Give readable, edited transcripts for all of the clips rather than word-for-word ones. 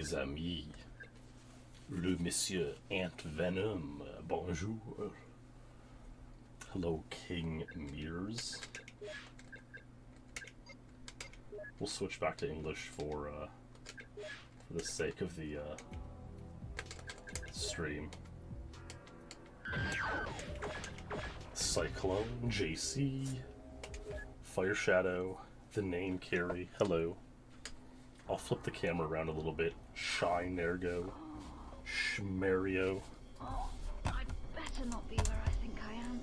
mes amis. Le Monsieur Ant Venom. Bonjour. Hello, King Mears. We'll switch back to English for the sake of the stream. Cyclone, JC, Fire Shadow, the name Carrie, hello. I'll flip the camera around a little bit. Shine, Ergo, Shmario. Oh, I'd better not be where I think I am.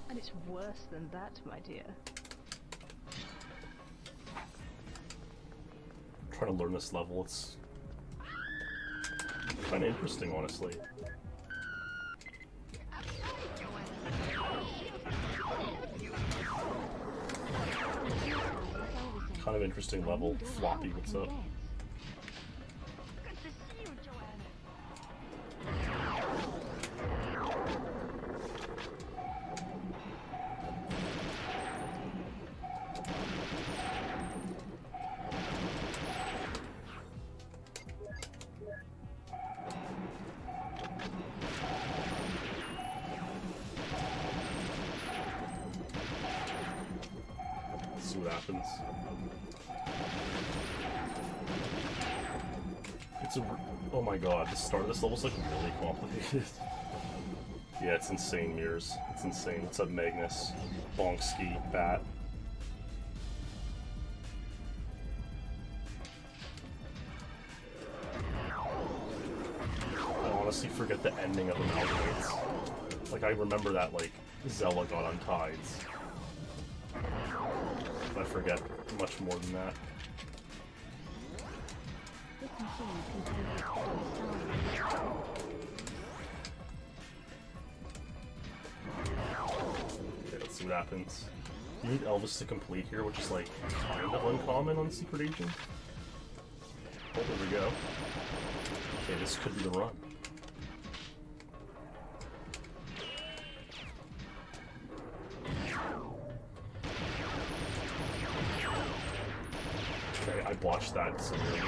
And it's worse than that, my dear. I'm trying to learn this level, it's kind of interesting, honestly. Kind of interesting level. Floppy, what's up? See what happens. It's a... oh my god, the start of this level's like really complicated. Yeah, it's insane, Mirrors. It's insane. What's up, Magnus? Bonksky, Bat. I honestly forget the ending of Amalgamates. Like, I remember that, like, Zella got untied. I forget much more than that. Okay, let's see what happens. You need Elvis to complete here, which is like kind of uncommon on Secret Agent. Oh, there we go. Okay, this could be the run. I botched that severely.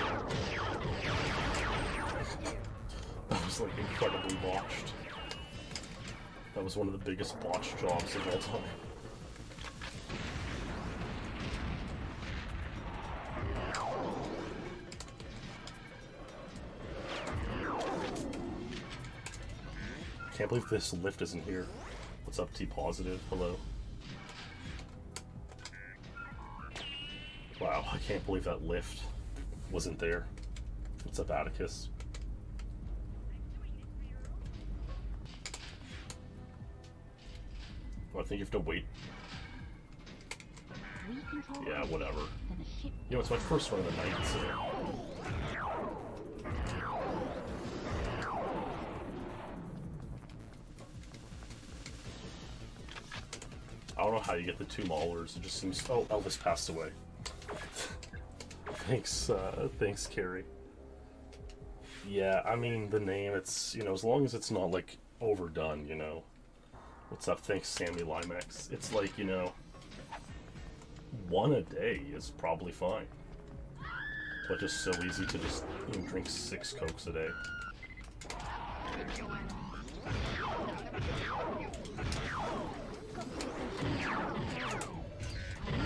That was like incredibly botched. That was one of the biggest botched jobs of all time. Can't believe this lift isn't here. What's up, T Positive? Hello. Wow, I can't believe that lift wasn't there. What's up, Atticus? Well, I think you have to wait. Yeah, whatever. You know, it's my first one of the night, so... I don't know how you get the two Maulers, it just seems... oh, Elvis passed away. Thanks, Carrie. Yeah, I mean, the name, it's, you know, as long as it's not, like, overdone, you know. What's up? Thanks, Sammy Limex. It's like, you know, one a day is probably fine. But just so easy to just, you know, drink 6 Cokes a day.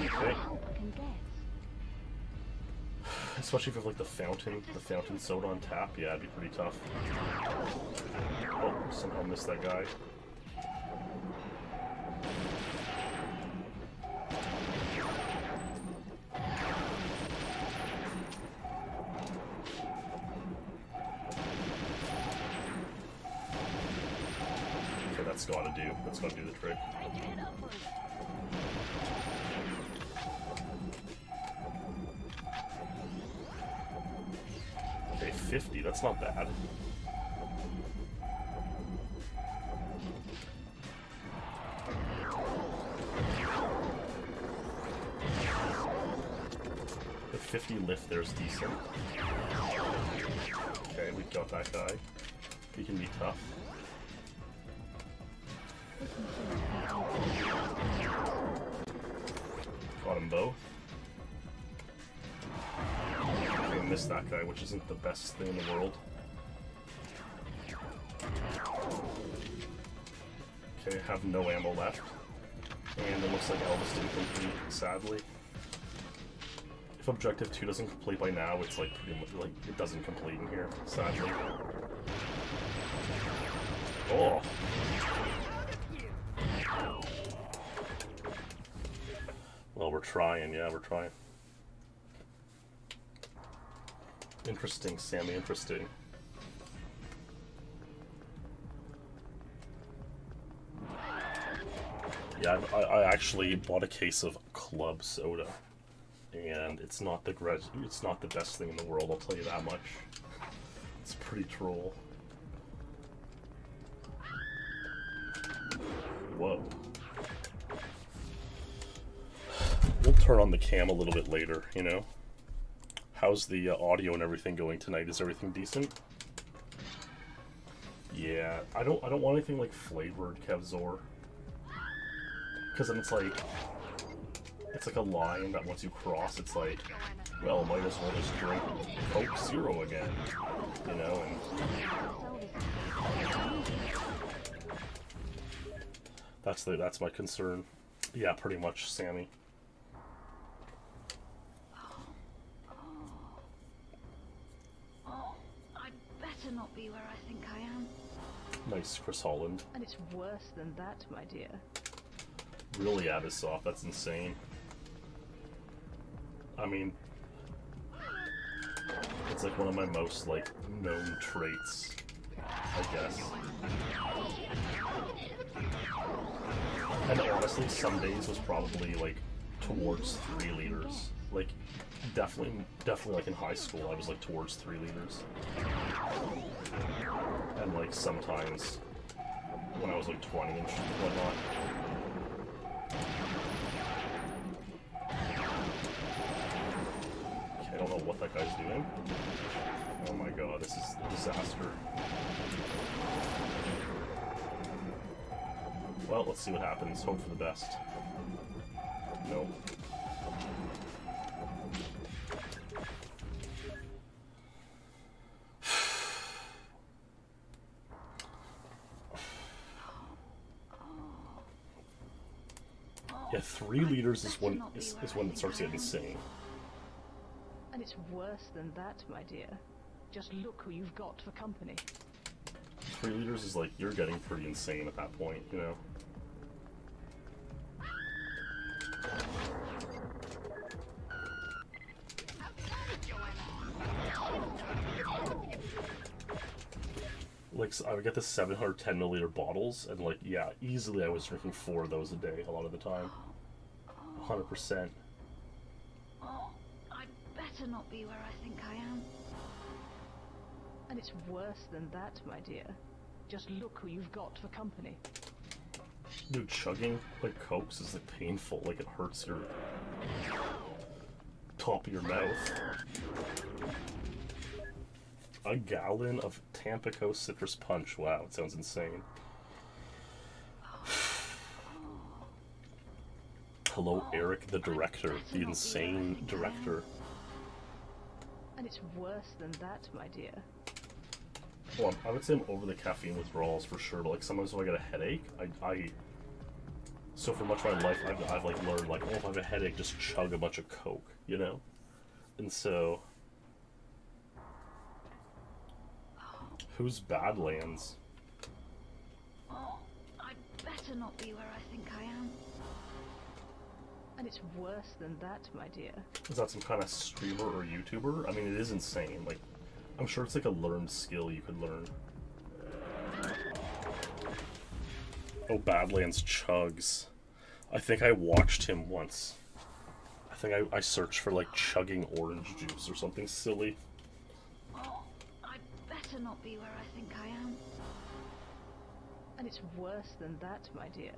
Okay. Especially if you have like the fountain soda on tap, yeah, it'd be pretty tough. Oh, somehow missed that guy. Okay, that's gotta do the trick. Okay, 50, that's not bad. The 50 lift there's decent. Okay, we got that guy. He can be tough. Got them both. Okay, missed that guy, which isn't the best thing in the world. Okay, have no ammo left. And it looks like Elvis didn't complete, sadly. If Objective 2 doesn't complete by now, it's like pretty much like it doesn't complete in here, sadly. Oh! Well, we're trying, yeah, we're trying. Interesting, Sammy, interesting. Yeah, I actually bought a case of club soda, and it's not the best thing in the world. I'll tell you that much. It's pretty troll. Whoa. We'll turn on the cam a little bit later. You know, how's the audio and everything going tonight? Is everything decent? Yeah, I don't want anything like flavored Kevzor. Because then it's like a line that once you cross, it's like, well, might as well just drink Coke Zero again, you know, and that's my concern. Yeah, pretty much, Sammy. I'd better not be where I think I am. Nice, Chris Holland. And it's worse than that, my dear. Really Abysoft, that's insane. I mean, it's like one of my most, like, known traits, I guess. And honestly, some days was probably, like, towards 3 liters. Like, definitely like in high school, I was, like, towards 3 liters. And, like, sometimes when I was, like, 20 and whatnot. I don't know what that guy's doing. Oh my god, this is a disaster. Well, let's see what happens. Hope for the best. Nope. Yeah, 3 liters is when it starts getting insane. And it's worse than that, my dear. Just look who you've got for company. 3 liters is like, you're getting pretty insane at that point, you know? Like, so I would get the 710 milliliter bottles, and like, yeah, easily I was drinking 4 of those a day a lot of the time. 100%. To not be where I think I am. And it's worse than that, my dear. Just look who you've got for company. Dude, chugging like Cokes is like painful, like it hurts your top of your mouth. A gallon of Tampico Citrus Punch. Wow, it sounds insane. Hello, Eric the director, the insane director. And it's worse than that, my dear. Well, I would say I'm over the caffeine withdrawals for sure, but like sometimes if I get a headache, so for much of my life I've like learned like, oh, if I have a headache, just chug a bunch of Coke, you know? And so, who's Badlands? I'd better not be where I think I am. And it's worse than that, my dear. Is that some kind of streamer or YouTuber? I mean, it is insane. Like, I'm sure it's like a learned skill you could learn. Oh, Badlands chugs. I think I watched him once. I think I searched for like chugging orange juice or something silly. I'd better not be where I think I am. And it's worse than that, my dear.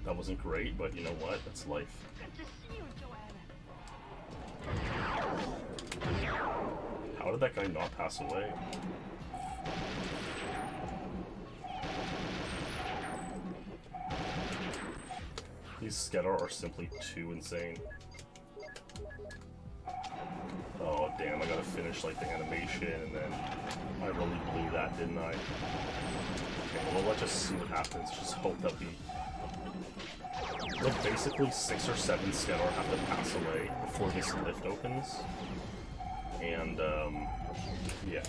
That wasn't great, but you know what? That's life. Good to see you, Joanna. did that guy not pass away? These Skedar are simply too insane. Oh damn, I gotta finish like the animation and then I really blew that, didn't I? Okay, well let's just see what happens. Just hope that we... Like basically 6 or 7 Skedar have to pass away before this lift opens. And yeah.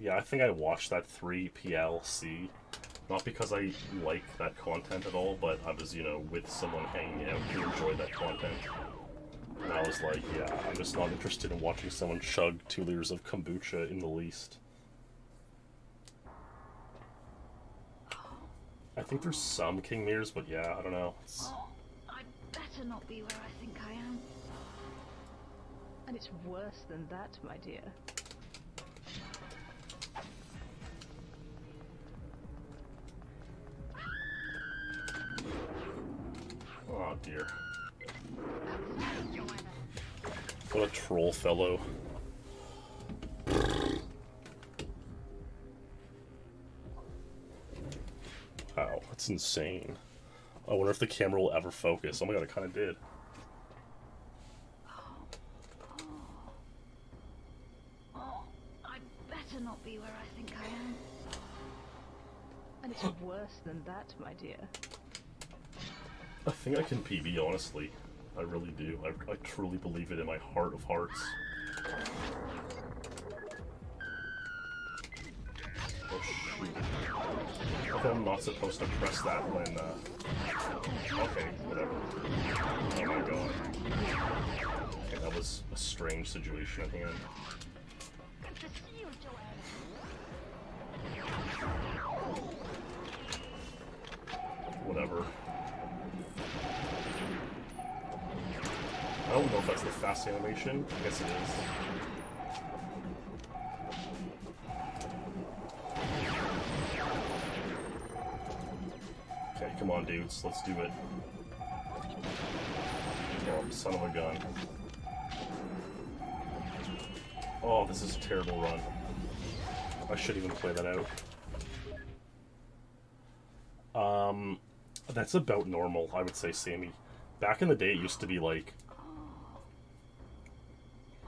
Yeah, I think I watched that 3 PLC. Not because I like that content at all, but I was, you know, with someone hanging out who enjoyed that content. And I was like, yeah, I'm just not interested in watching someone chug 2 liters of kombucha in the least. I think there's some King Mirrors, but yeah, I don't know. Oh, I'd better not be where I think I am. And it's worse than that, my dear. Oh dear. What a troll fellow. Wow, that's insane. I wonder if the camera will ever focus. Oh my god, it kind of did. Oh, I'd better not be where I think I am. And it's worse than that, my dear. I think I can PB, honestly. I really do. I truly believe it in my heart of hearts. Oh shoot. Okay, I'm not supposed to press that when, okay, whatever. Oh my god. Okay, that was a strange situation at hand. Good to see you, Joanna. Whatever. I don't know if that's the fast animation. I guess it is. Okay, come on, dudes. Let's do it. Oh, son of a gun. Oh, this is a terrible run. I shouldn't even play that out. That's about normal, I would say, Sammy. Back in the day, it used to be like...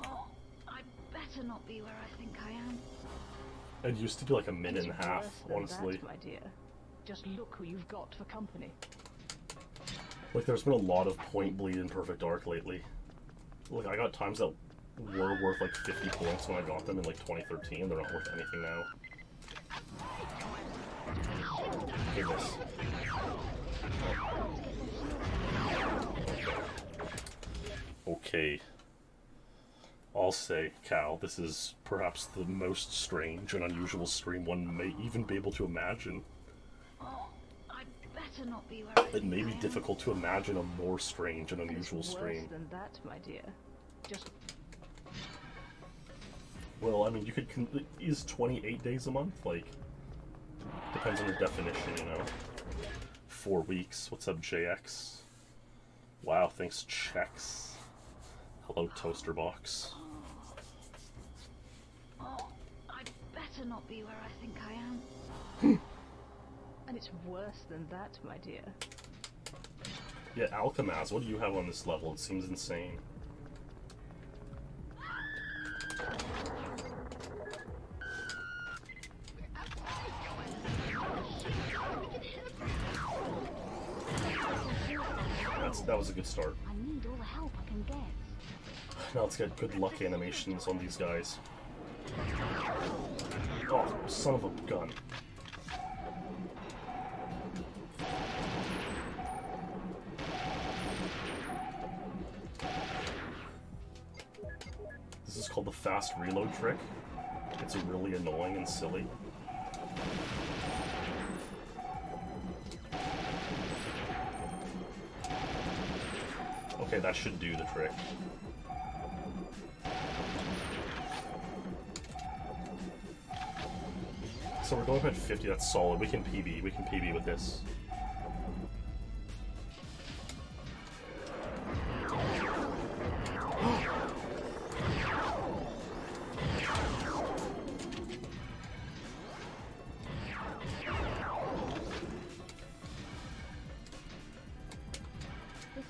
Oh, I'd better not be where I think I am. It used to be like a minute and a half, honestly. That, my dear. Just look who you've got for company. Like, there's been a lot of point bleed in Perfect Dark lately. Like, I got times that were worth like 50 points when I got them in like 2013. They're not worth anything now. Goodness. Okay. I'll say, Cal, this is perhaps the most strange and unusual stream one may even be able to imagine. Oh, I'd better not be where I think It may I be am. difficult to imagine a more strange and unusual stream. Worse than that, my dear. Just Well, I mean, you could... Is 28 days a month? Like, depends on your definition, you know? 4 weeks. What's up, JX? Wow, thanks, Chex. Hello, Toaster Box. Oh, I'd better not be where I think I am. and it's worse than that, my dear. Yeah, Alchemaz, what do you have on this level? It seems insane. That was a good start. I need all the help I can get. Now let's get good luck animations on these guys. Oh, son of a gun. This is called the fast reload trick. It's really annoying and silly. Okay, that should do the trick. So we're going up at 50, that's solid. We can PB with this.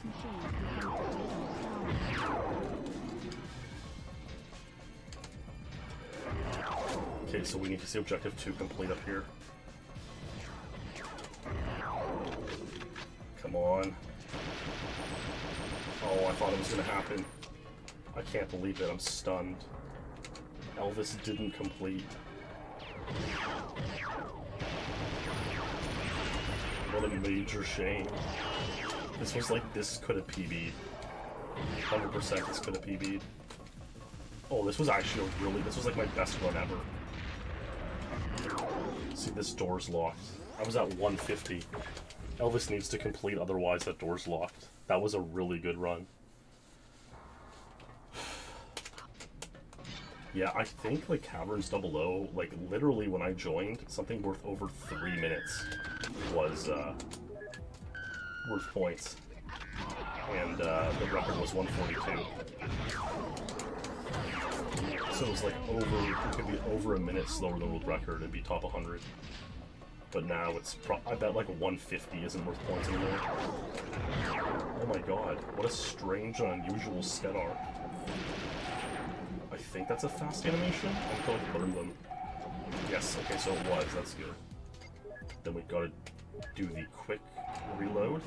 machine can concentrate on sound. Okay, so we need to see objective 2 complete up here. Come on. Oh, I thought it was gonna happen. I can't believe it, I'm stunned. Elvis didn't complete. What a major shame. This was like, this could have PB'd. 100% this could have PB'd. Oh, this was actually a really, this was like my best run ever. See, this door's locked. I was at 150. Elvis needs to complete, otherwise that door's locked. That was a really good run. Yeah, I think like Caverns 00, like literally when I joined, something worth over 3 minutes was worth points. And the record was 142. So it was like over, it could be over a minute slower than the world record, it'd be top 100. But now it's, I bet like 150 isn't worth points anymore. Oh my god, what a strange and unusual sked art. I think that's a fast animation? I'm going to learn them. Yes, okay, so it was, that's good. Then we gotta do the quick reload.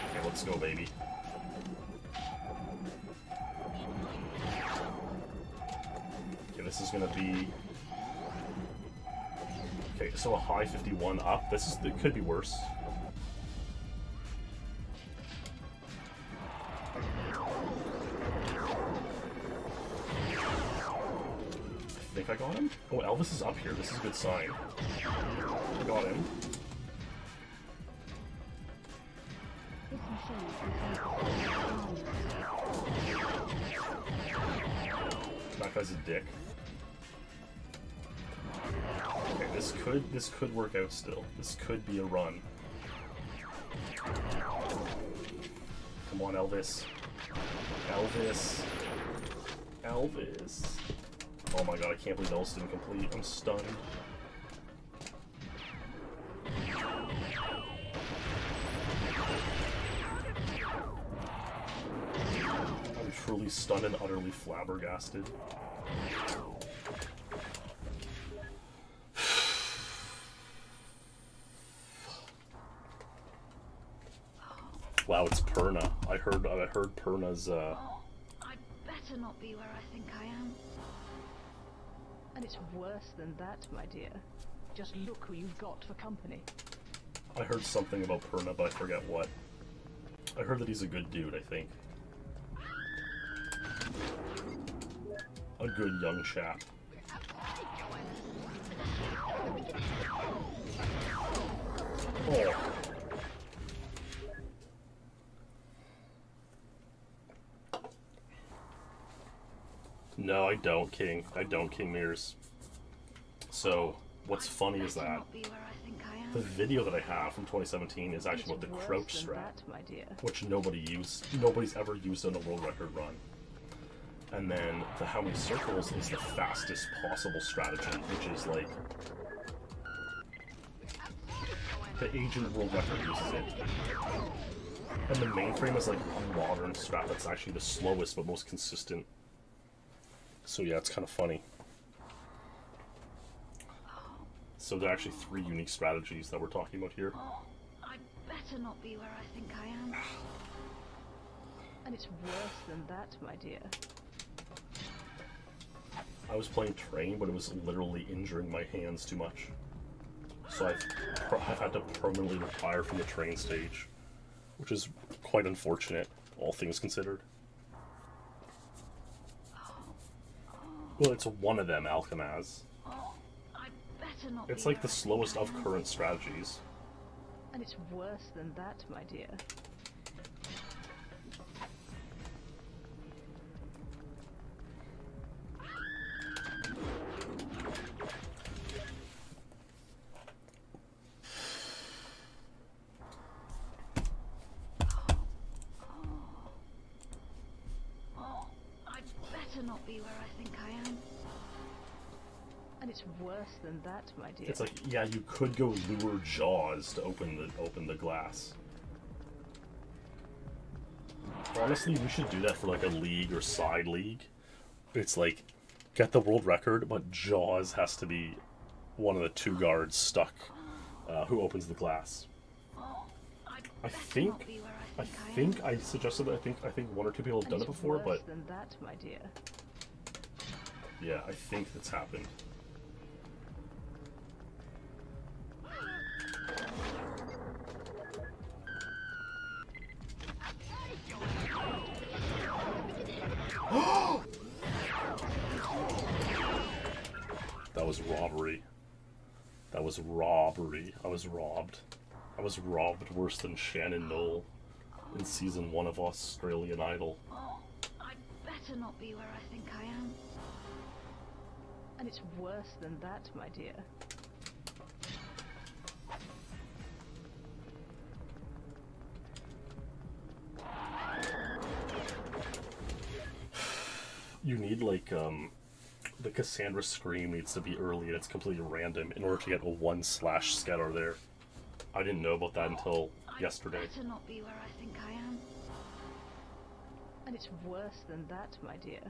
Okay, let's go, baby. Okay, this is gonna be... Okay, so a high 51 up. This is, it could be worse. I think I got him? Oh, Elvis is up here. This is a good sign. I got him. That guy's a dick. Okay, this could work out still. This could be a run. Come on, Elvis. Elvis. Elvis. Oh my god, I can't believe Elvis didn't complete. I'm stunned. I'm truly stunned and utterly flabbergasted. Wow, it's Perna. I heard Perna's Oh, I'd better not be where I think I am. And it's worse than that, my dear. Just look who you've got for company. I heard something about Perna, but I forget what. I heard that he's a good dude, I think. A good young chap. Oh. No, I don't, King. I don't, King Mears. So, what's funny is that the video that I have from 2017 is actually about the crouch strat, which nobody's ever used on a world record run. And then the how many circles is the fastest possible strategy, which is like the Agent world record uses it. And the mainframe is like a modern strat that's actually the slowest but most consistent. So yeah, it's kind of funny. So there are actually 3 unique strategies that we're talking about here. Oh, I'd better not be where I think I am. And it's worse than that, my dear. I was playing Train, but it was literally injuring my hands too much. So I've had to permanently retire from the Train stage, which is quite unfortunate, all things considered. Well, it's one of them, Alchemaz. Oh, I'd better not It's be like the where I slowest think of I am. current strategies. And it's worse than that, my dear. Oh, I'd better not be where I think I am. And And it's worse than that, my dear. It's like, yeah, you could go lure Jaws to open the glass. Honestly, we should do that for like a league or side league. It's like, get the world record, but Jaws has to be one of the 2 guards stuck who opens the glass. I think I suggested that I think 1 or 2 people have done it before, but than that, my dear. Yeah, I think that's happened. That was robbery. That was robbery. I was robbed. I was robbed worse than Shannon Knoll in season 1 of Australian Idol. Oh, I'd better not be where I think I am. And it's worse than that, my dear. You need like the Cassandra scream needs to be early and it's completely random in order to get a 1 slash scatter there. I didn't know about that until yesterday. I'd better not be where I think I am. And it's worse than that, my dear.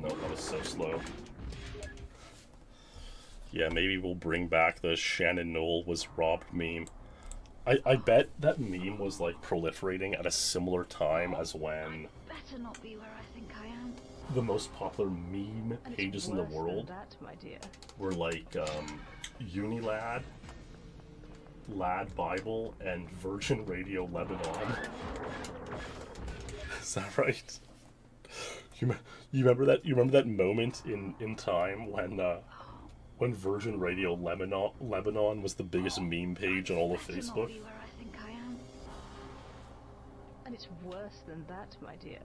No, that was so slow. Yeah, maybe we'll bring back the Shannon Knoll was robbed meme. I bet that meme was like proliferating at a similar time as when Better not be where I think I am. the most popular meme pages in the world that, my dear. were like Unilad, Lad Bible, and Virgin Radio Lebanon. Is that right? You remember that? You remember that moment in time when Virgin Radio Lebanon was the biggest meme page on all of Better not Facebook? be where I think I am. And it's worse than that, my dear.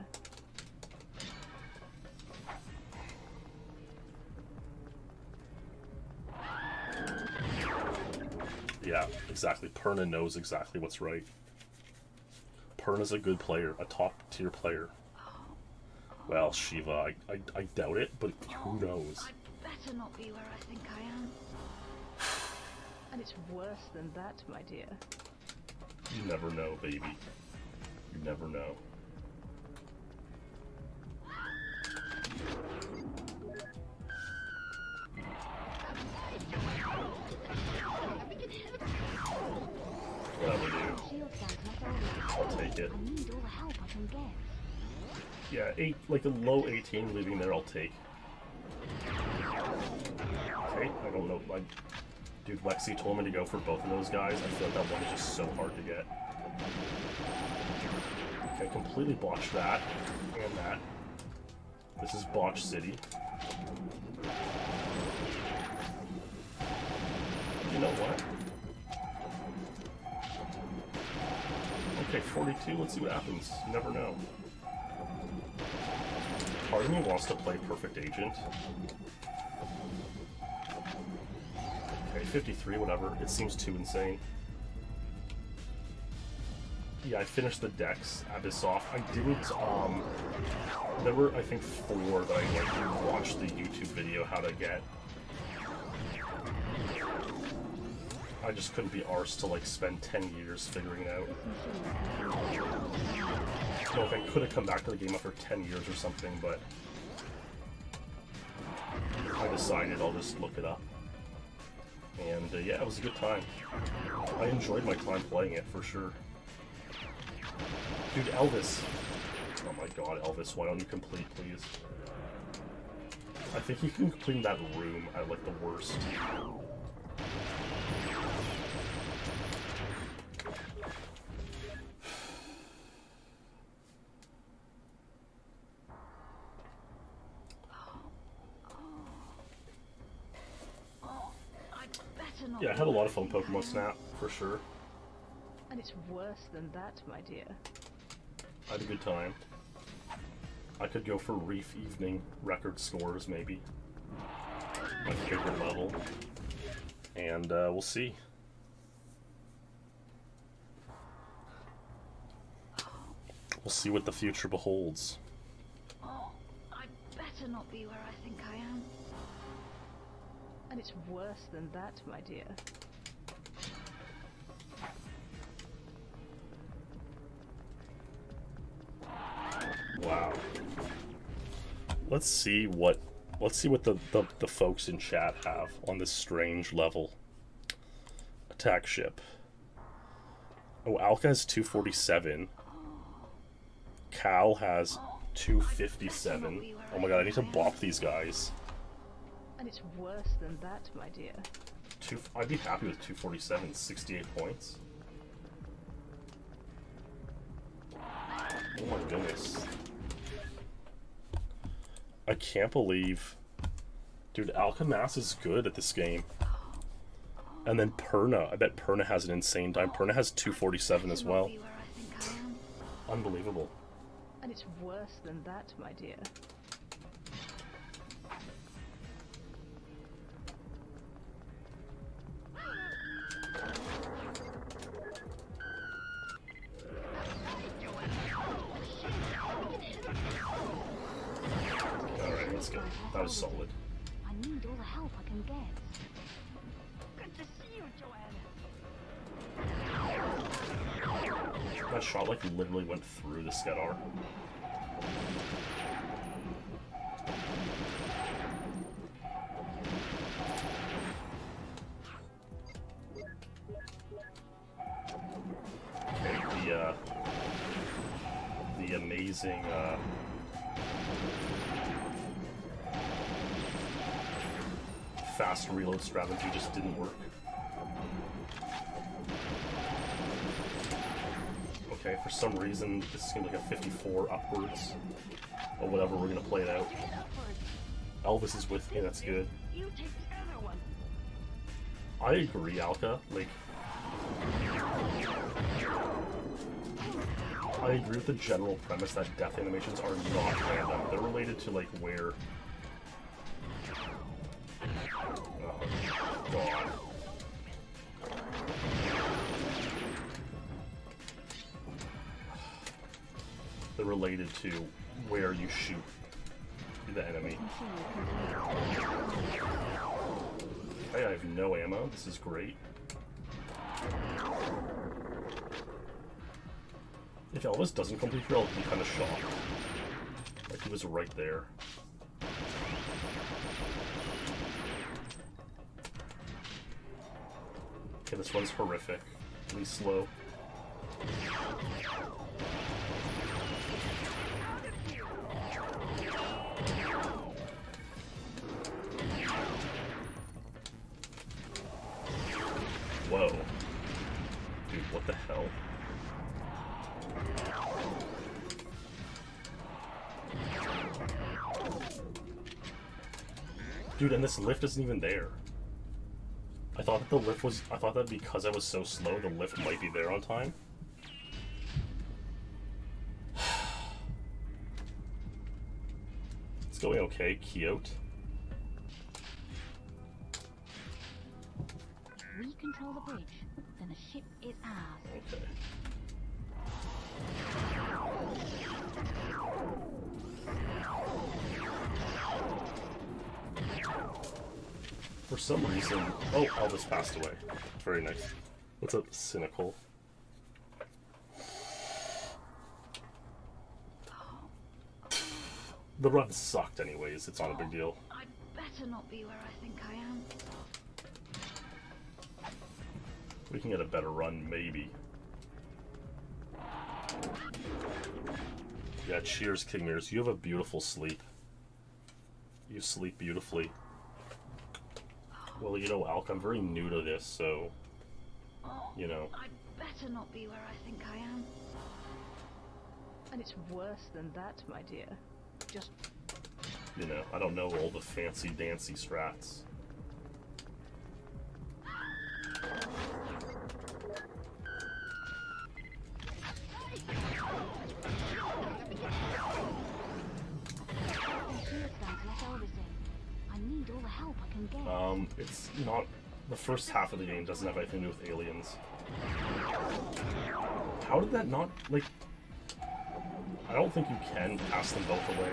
Yeah, exactly. Perna knows exactly what's right. Perna's a good player, a top tier player. Well, Shiva, I doubt it, but who knows? I'd better not be where I think I am. And it's worse than that, my dear. You never know, baby. You never know. Whatever, dude. I'll take it. I need all the help I can get. Yeah, like a low 18 leaving there, I'll take. Okay, I don't know. Dude, Lexi told me to go for both of those guys. I feel like that one is just so hard to get. Okay, completely botched that and that. This is Botch City. You know what? Okay, 42, let's see what happens. You never know. Part of me wants to play Perfect Agent. Okay, 53, whatever. It seems too insane. Yeah, I finished the decks, Abyssoft. I didn't, there were, I think, 4 that I like watched the YouTube video how to get. I just couldn't be arsed to, like, spend 10 years figuring it out. Like, I could have come back to the game after 10 years or something, but I decided I'll just look it up. And, yeah, it was a good time. I enjoyed my time playing it, for sure. Dude, Elvis. Oh my god, Elvis, why don't you complete, please? I think you can complete in that room at, like, the worst. Yeah, I had a lot of fun Pokemon Snap, for sure. And it's worse than that, my dear. I had a good time. I could go for Reef Evening record scores, maybe. My favorite level. And we'll see. We'll see what the future beholds. Oh, I'd better not be where I think I am. And it's worse than that, my dear. Wow. Let's see what the folks in chat have on this strange level. Attack ship. Oh, Alka has 247. Cal has 257. Oh my god, I need to bop these guys. And it's worse than that, my dear. I'd be happy with 247, 68 points. Oh my goodness. I can't believe... Dude, Alchemass is good at this game. And then Perna. I bet Perna has an insane time. Perna has 247 as well. Unbelievable. And it's worse than that, my dear. Alright, let's go. That was solid. I need all the help I can get. Good to see you, Joanna. That shot like literally went through the Skedar. Okay, the amazing fast reload strategy just didn't work. Okay, for some reason this is gonna be like a 54 upwards. But whatever, we're gonna play it out. Elvis is with me, that's good. You take the other one. I agree, Alka. Like, I agree with the general premise that death animations are not random. They're related to like where. Oh god. They're related to where you shoot the enemy. Hey, I have no ammo. This is great. If Elvis doesn't come through here, I'll be kind of shocked. Like he was right there. Okay, this one's horrific. Really slow. Whoa. Dude, what the hell? Dude, and this lift isn't even there. I thought that the lift was... I thought that because I was so slow, the lift might be there on time. It's going okay, Kyoto. We control the bridge, then the ship is ours. Okay. For some reason... Oh, Elvis passed away. Very nice. What's up, Cynical? The run sucked anyways, it's not a big deal. I'd better not be where I think I am. We can get a better run, maybe. Yeah, cheers, King Mirrors. You have a beautiful sleep. You sleep beautifully. Well, you know, Alk, I'm very new to this, so... You know. I'd better not be where I think I am. And it's worse than that, my dear. Just... You know, I don't know all the fancy-dancy strats. I need all the help I can get. It's not... The first half of the game doesn't have anything to do with aliens. How did that not, like... I don't think you can pass them both away.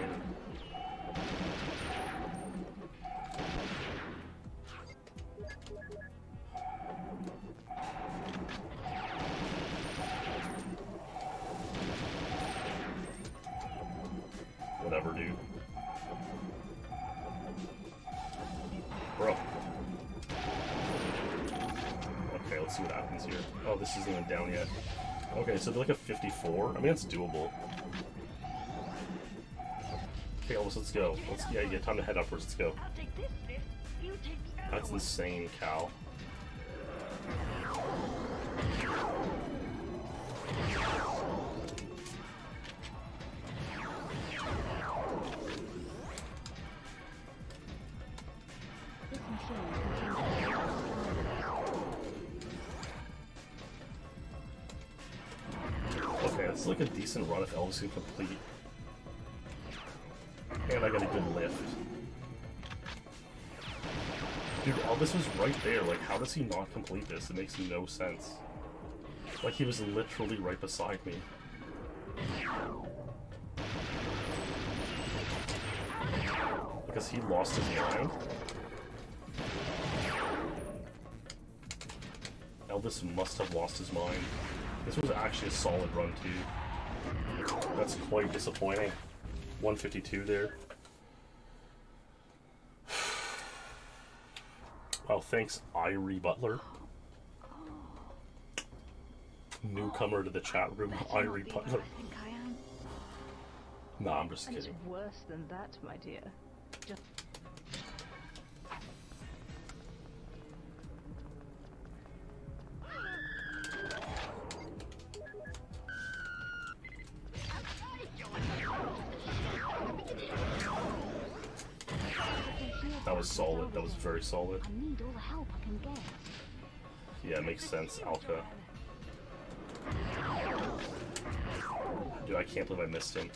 Whatever, dude. Bro. Okay, let's see what happens here. Oh, this isn't even down yet. Okay, so they're like a 54. I mean, it's doable. Okay, Elvis, let's go. Yeah, you get time to head upwards. Let's go. That's insane, Cal. Okay, it's like a decent run if Elvis can complete. And I got a good lift. Dude, Elvis was right there. Like, how does he not complete this? It makes no sense. Like, he was literally right beside me. Because he lost his mind? Elvis must have lost his mind. This was actually a solid run, too. That's quite disappointing. 152 there. Wow, thanks, Irie Butler. Newcomer to the chat room, Irie Butler. Nah, I'm just kidding. It's worse than that, my dear. Just... That was solid. That was very solid. I need all the help I can get. Yeah, makes sense, Alka. Dude, I can't believe I missed him.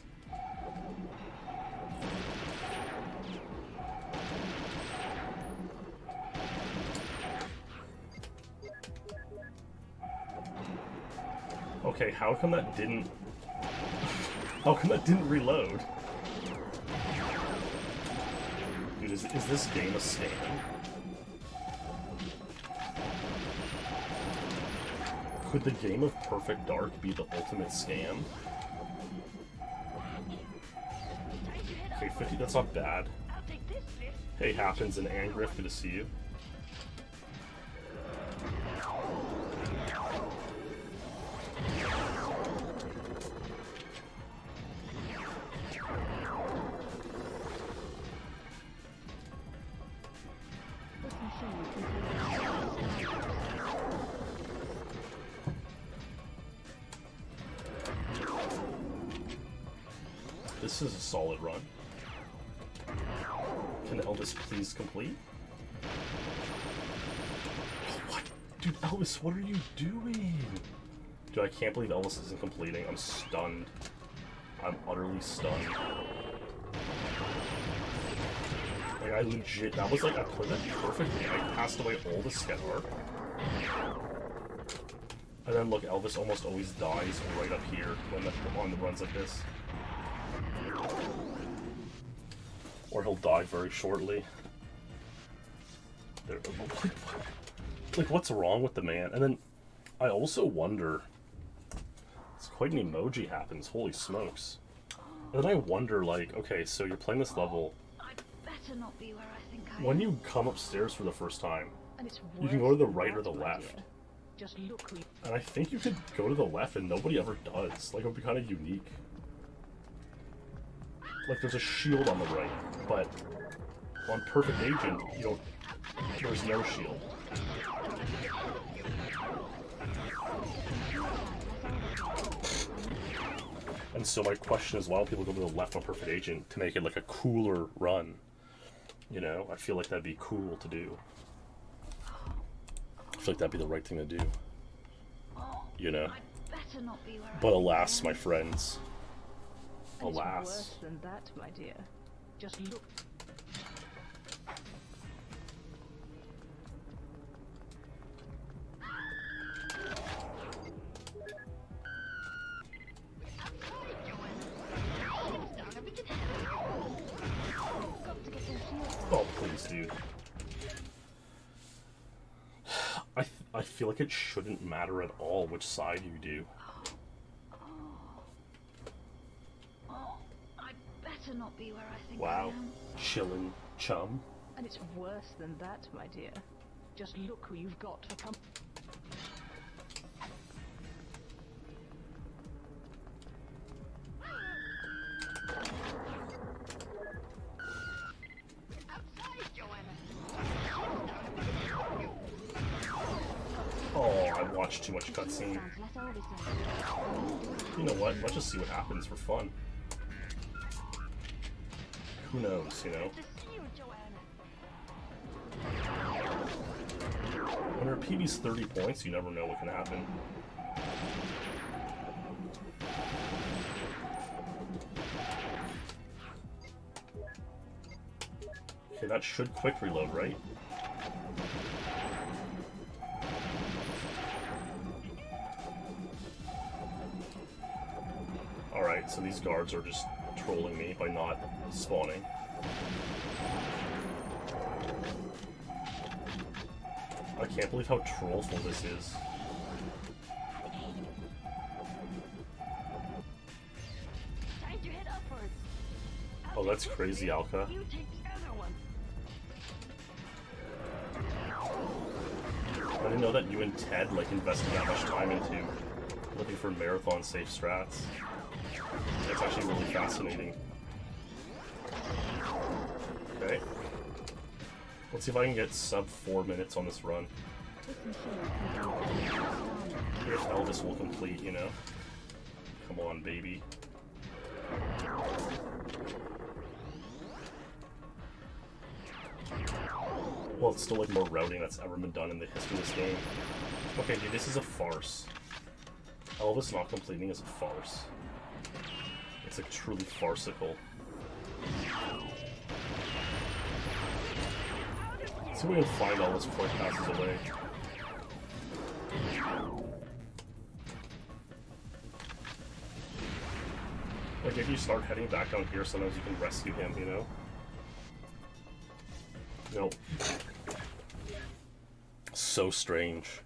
Okay, how come that didn't... How come that didn't reload? Dude, is this game a scam? Could the game of Perfect Dark be the ultimate scam? Okay, 50, that's not bad. Hey, Happens and Angriff, good to see you. This is a solid run. Can Elvis please complete? What? Dude, Elvis, what are you doing? Dude, I can't believe Elvis isn't completing. I'm stunned. I'm utterly stunned. Like, I legit, that was like, I played that perfectly. I passed away all the Skedar. And then look, Elvis almost always dies right up here when on the runs like this. Or he'll die very shortly. There, like, what's wrong with the man? And then, I also wonder... It's quite an emoji Happens, holy smokes. And then I wonder, like, okay, so you're playing this level... I'd better not be where I think I When am. you come upstairs for the first time, And it's you can go to the worse right than or the that, my left. dear. Just look who... And I think you could go to the left and nobody ever does. Like, it would be kind of unique. Like, there's a shield on the right, but on Perfect Agent, you don't... There's no shield. And so my question is, why don't people go to the left on Perfect Agent to make it like a cooler run? You know, I feel like that'd be cool to do. I feel like that'd be the right thing to do. You know? I'd better not be where I But think alas, I my am. friends. And it's Alas. worse than that, my dear. Just look. dude. I feel like it shouldn't matter at all which side you do. Oh, I'd better not be where I think I Wow. am. Chillin' chum. And it's worse than that, my dear. Just look who you've got for company. Oh, I watched too much cutscene. You know what? Let's just see what happens for fun. Who knows, you know? When her PB's 30 points, you never know what can happen. Okay, that should quick reload, right? Alright, so these guards are just trolling me by not spawning. I can't believe how trollful this is. Oh, that's crazy, Alka. I didn't know that you and Ted like invested that much time into looking for marathon safe strats. That's actually really fascinating. Okay. Let's see if I can get sub 4 minutes on this run. If Elvis will complete, you know. Come on, baby. Well, it's still like more routing that's ever been done in the history of this game. Okay, dude, this is a farce. Elvis not completing is a farce. It's like truly farcical. Let's see if we can find Elvis before he passes away. Like, if you start heading back down here, sometimes you can rescue him, you know? Nope. So strange.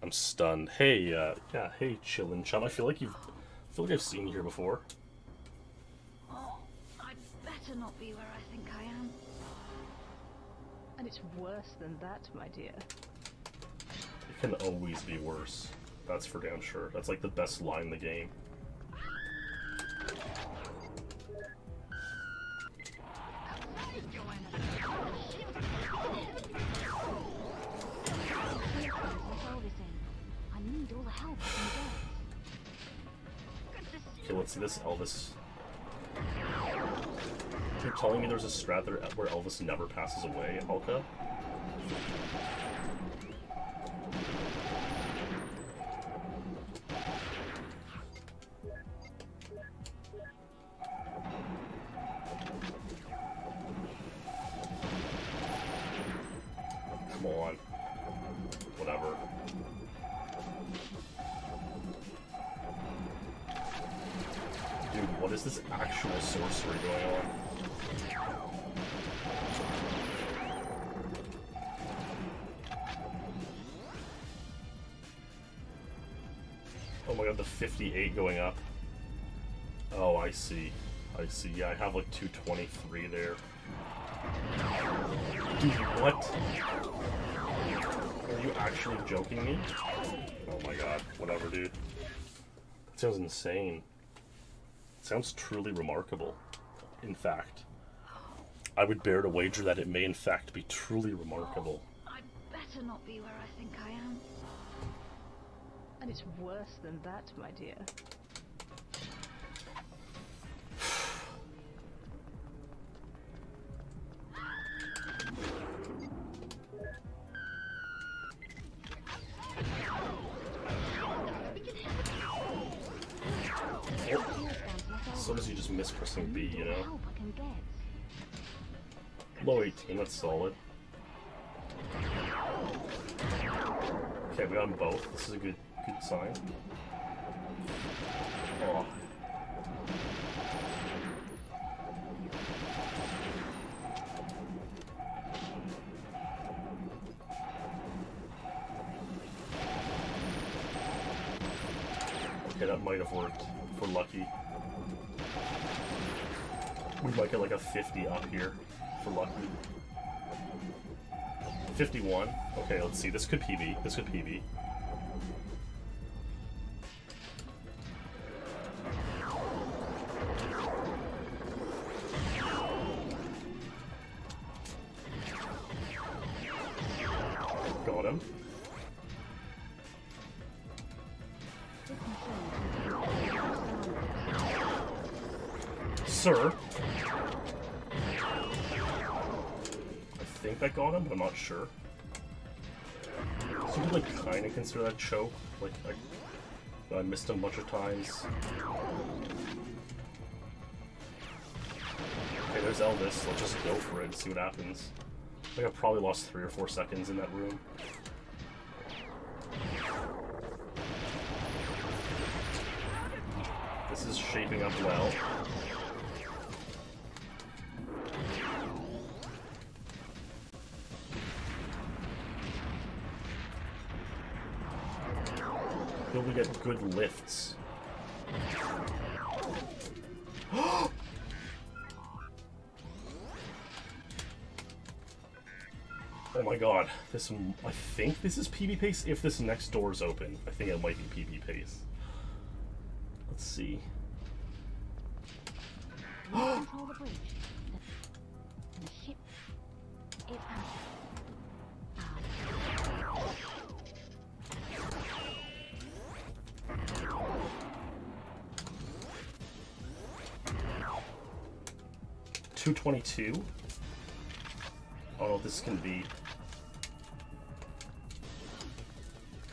I'm stunned. Hey, yeah, hey, chillin' chum. I feel like I've seen you here before. Oh, I'd better not be where I think I am. And it's worse than that, my dear. It can always be worse. That's for damn sure. That's like the best line in the game. Okay, let's see this Elvis. You're telling me there's a strat there where Elvis never passes away, Alka? Come on. Whatever. Dude, what is this actual sorcery going on? Oh my god, the 58 going up. Oh, I see. I see. Yeah, I have like 223 there. Dude, what? Are you actually joking me? Oh my god, whatever, dude. That sounds insane. It sounds truly remarkable. In fact, I would bear to wager that it may in fact be truly remarkable. I'd better not be where I think I am. And it's worse than that, my dear. As soon as you just miss pressing B, you know? Low 18, that's solid. Okay, we got them both. This is a good sign. Oh. that might have worked if we're lucky. We might get like a 50 up here for lucky. 51. Okay, let's see. This could PB. This could PB. Got him. Sir. I think that got him, but I'm not sure. So you could like kind of consider that choke. Like I missed him a bunch of times. Okay, there's Elvis. Let's just go for it and see what happens. I think I probably lost 3 or 4 seconds in that room. This is shaping up well. Be able to get good lifts. Oh my god, this, I think this is PB pace if this next door is open. I think it might be PB pace. Let's see. Control the bridge. The ship is out. 222. Oh, this can be.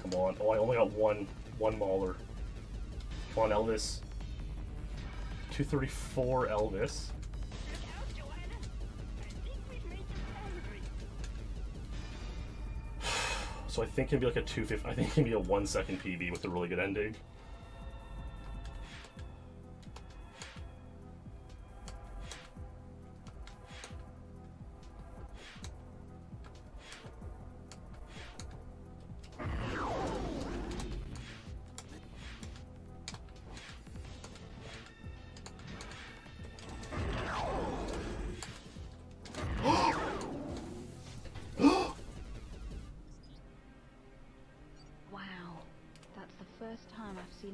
Come on. Oh, I only got one mauler. Come on, Elvis. 234 Elvis. So I think it can be like a 250. I think it can be a 1 second PB with a really good ending.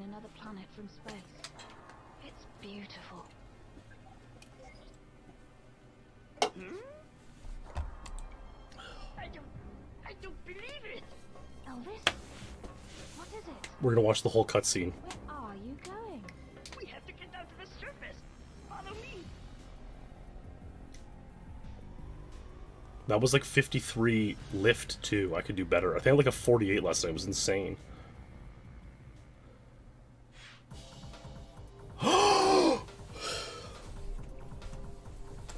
Another planet from space. It's beautiful. I don't believe it. Elvis, what is it? We're gonna watch the whole cutscene. Where are you going? We have to get down to the surface. Follow me. That was like 53 lift too. I could do better. I think I had like a 48 last night. It was insane.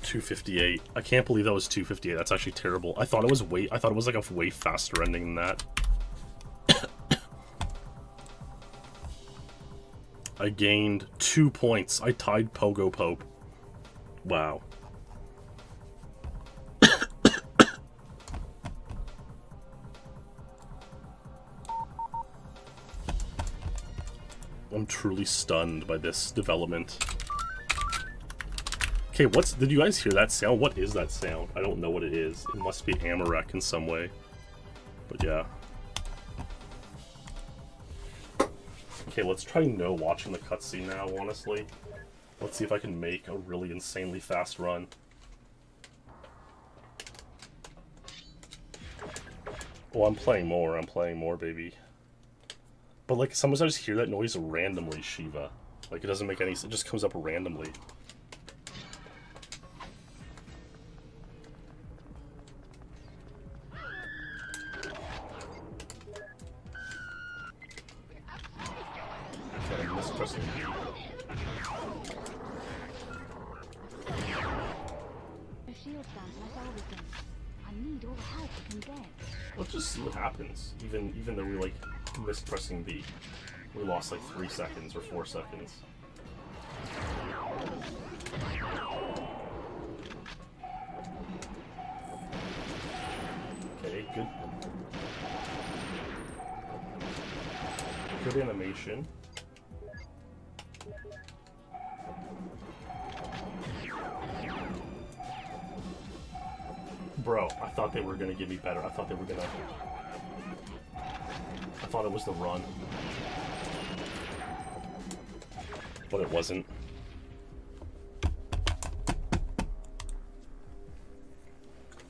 258. I can't believe that was 258. That's actually terrible. I thought it was like a way faster ending than that. I gained 2 points. I tied Pogo Pope. Wow. I'm truly stunned by this development. Okay, did you guys hear that sound? What is that sound? I don't know what it is. It must be Amarek in some way. But yeah. Okay, let's try no watching the cutscene now, honestly. Let's see if I can make a really insanely fast run. Oh, I'm playing more, baby. But like, sometimes I just hear that noise randomly, Shiva. Like, it doesn't make any sense. It just comes up randomly. Let's just see what happens. Even though we like missed pressing B, we lost like 3 seconds or 4 seconds. Okay, good. Good animation. Bro, I thought they were gonna give me better. I thought they were gonna... I thought it was the run. But it wasn't.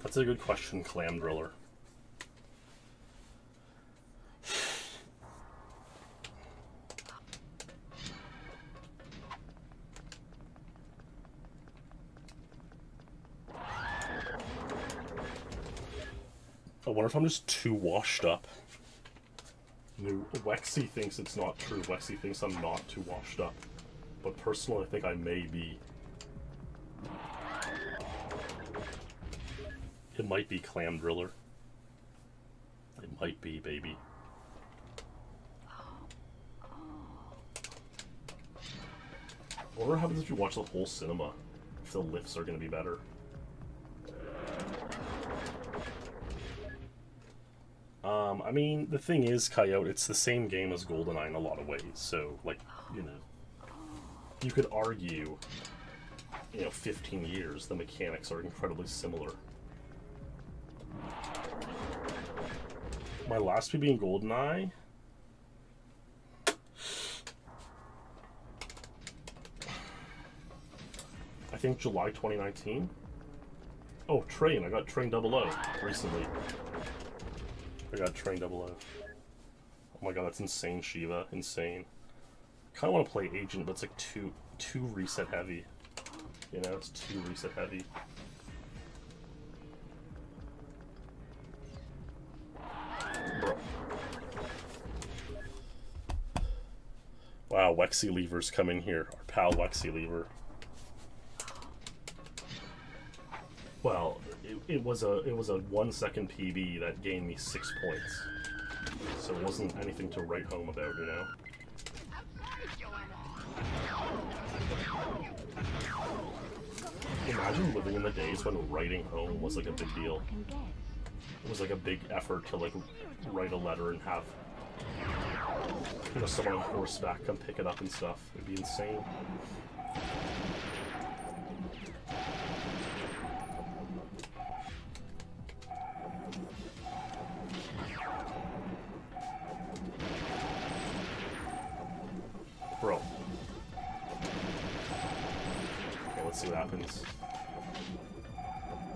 That's a good question, Clam Driller. I wonder if I'm just too washed up. No, Wexy thinks it's not true. Wexy thinks I'm not too washed up. But personally, I think I may be. It might be Clam Driller. It might be, baby. I wonder what happens if you watch the whole cinema. If the lifts are going to be better. I mean, the thing is, Coyote, it's the same game as GoldenEye in a lot of ways. So, like, you know, you could argue, 15 years, the mechanics are incredibly similar. My last PB in GoldenEye? I think July 2019? Oh, Train. I got Train 00 recently. I got Train 00. Oh my god, that's insane, Shiva. Insane. I kind of want to play Agent, but it's like too reset heavy. It's too reset heavy. Bro. Wow, Wexy Lever's coming here. Our pal Wexy Lever. Well, it was a 1 second PB that gained me 6 points. So it wasn't anything to write home about, Imagine living in the days when writing home was like a big deal. It was like a big effort to like write a letter and have someone on horseback come pick it up and stuff. It'd be insane. Bro. Okay, let's see what happens.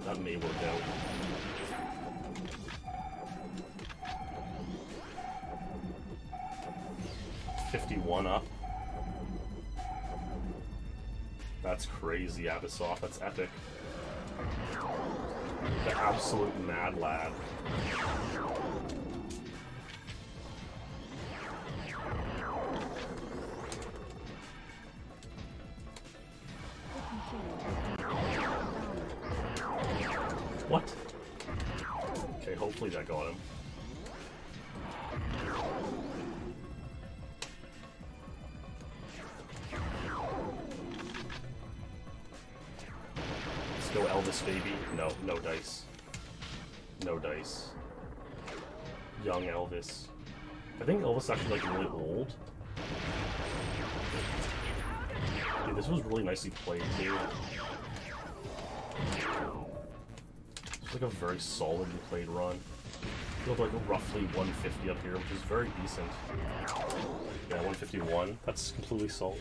That may work out. $51 up. That's crazy, Abyssop. That's epic. The absolute mad lad. What? Okay, hopefully that got him. Let's go Elvis, baby. No, no dice. No dice. Young Elvis. I think Elvis is actually like really old. Dude, this was really nicely played too. It's like a very solidly played run. We have like roughly 150 up here, which is very decent. Yeah, 151. That's completely solid.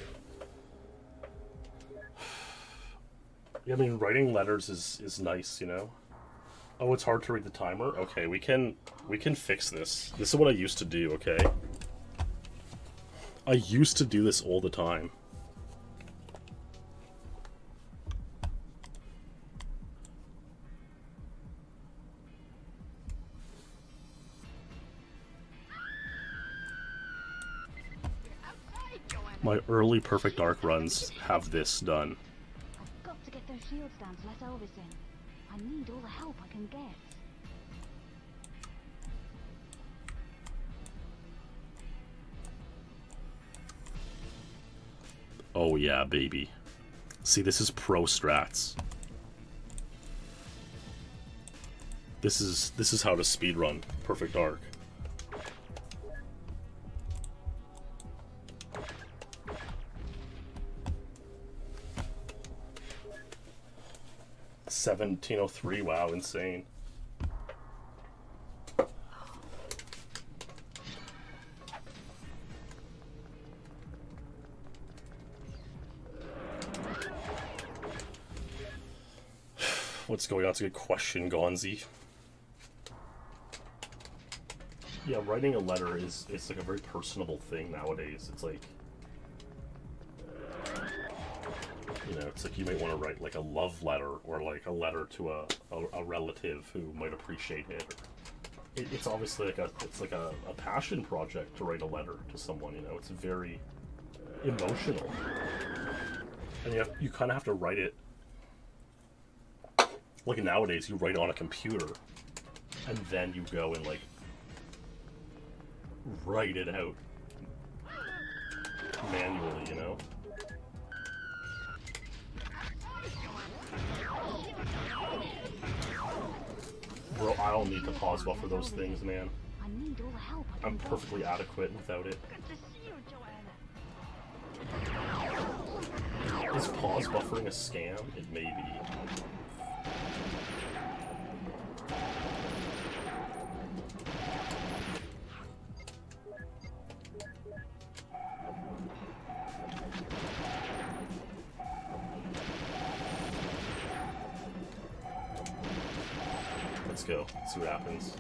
Yeah, I mean, writing letters is nice, Oh, it's hard to read the timer? Okay, we can fix this. This is what I used to do, okay? I used to do this all the time. My early Perfect Dark runs have this done. I've got to get those shields down to let Elvis in. I need all the help I can get. Oh yeah, baby. See, this is pro strats. This is how to speedrun Perfect Dark. 1703. Wow, insane. What's going on? It's a good question, Gonzi. Yeah, writing a letter it's like a very personable thing nowadays. It's like, you know, it's like you might want to write like a love letter or like a letter to a relative who might appreciate it. It's obviously like a passion project to write a letter to someone. You know, it's very emotional, and you kind of have to write it. Like nowadays, you write on a computer, and then you go and like write it out manually, you know? Bro, I don't need to pause buffer those things, man. I need all the help I can I'm get. perfectly adequate without it. Good to see you, Joanna. Is pause buffering a scam? It may be. Let's go. Let's see what happens.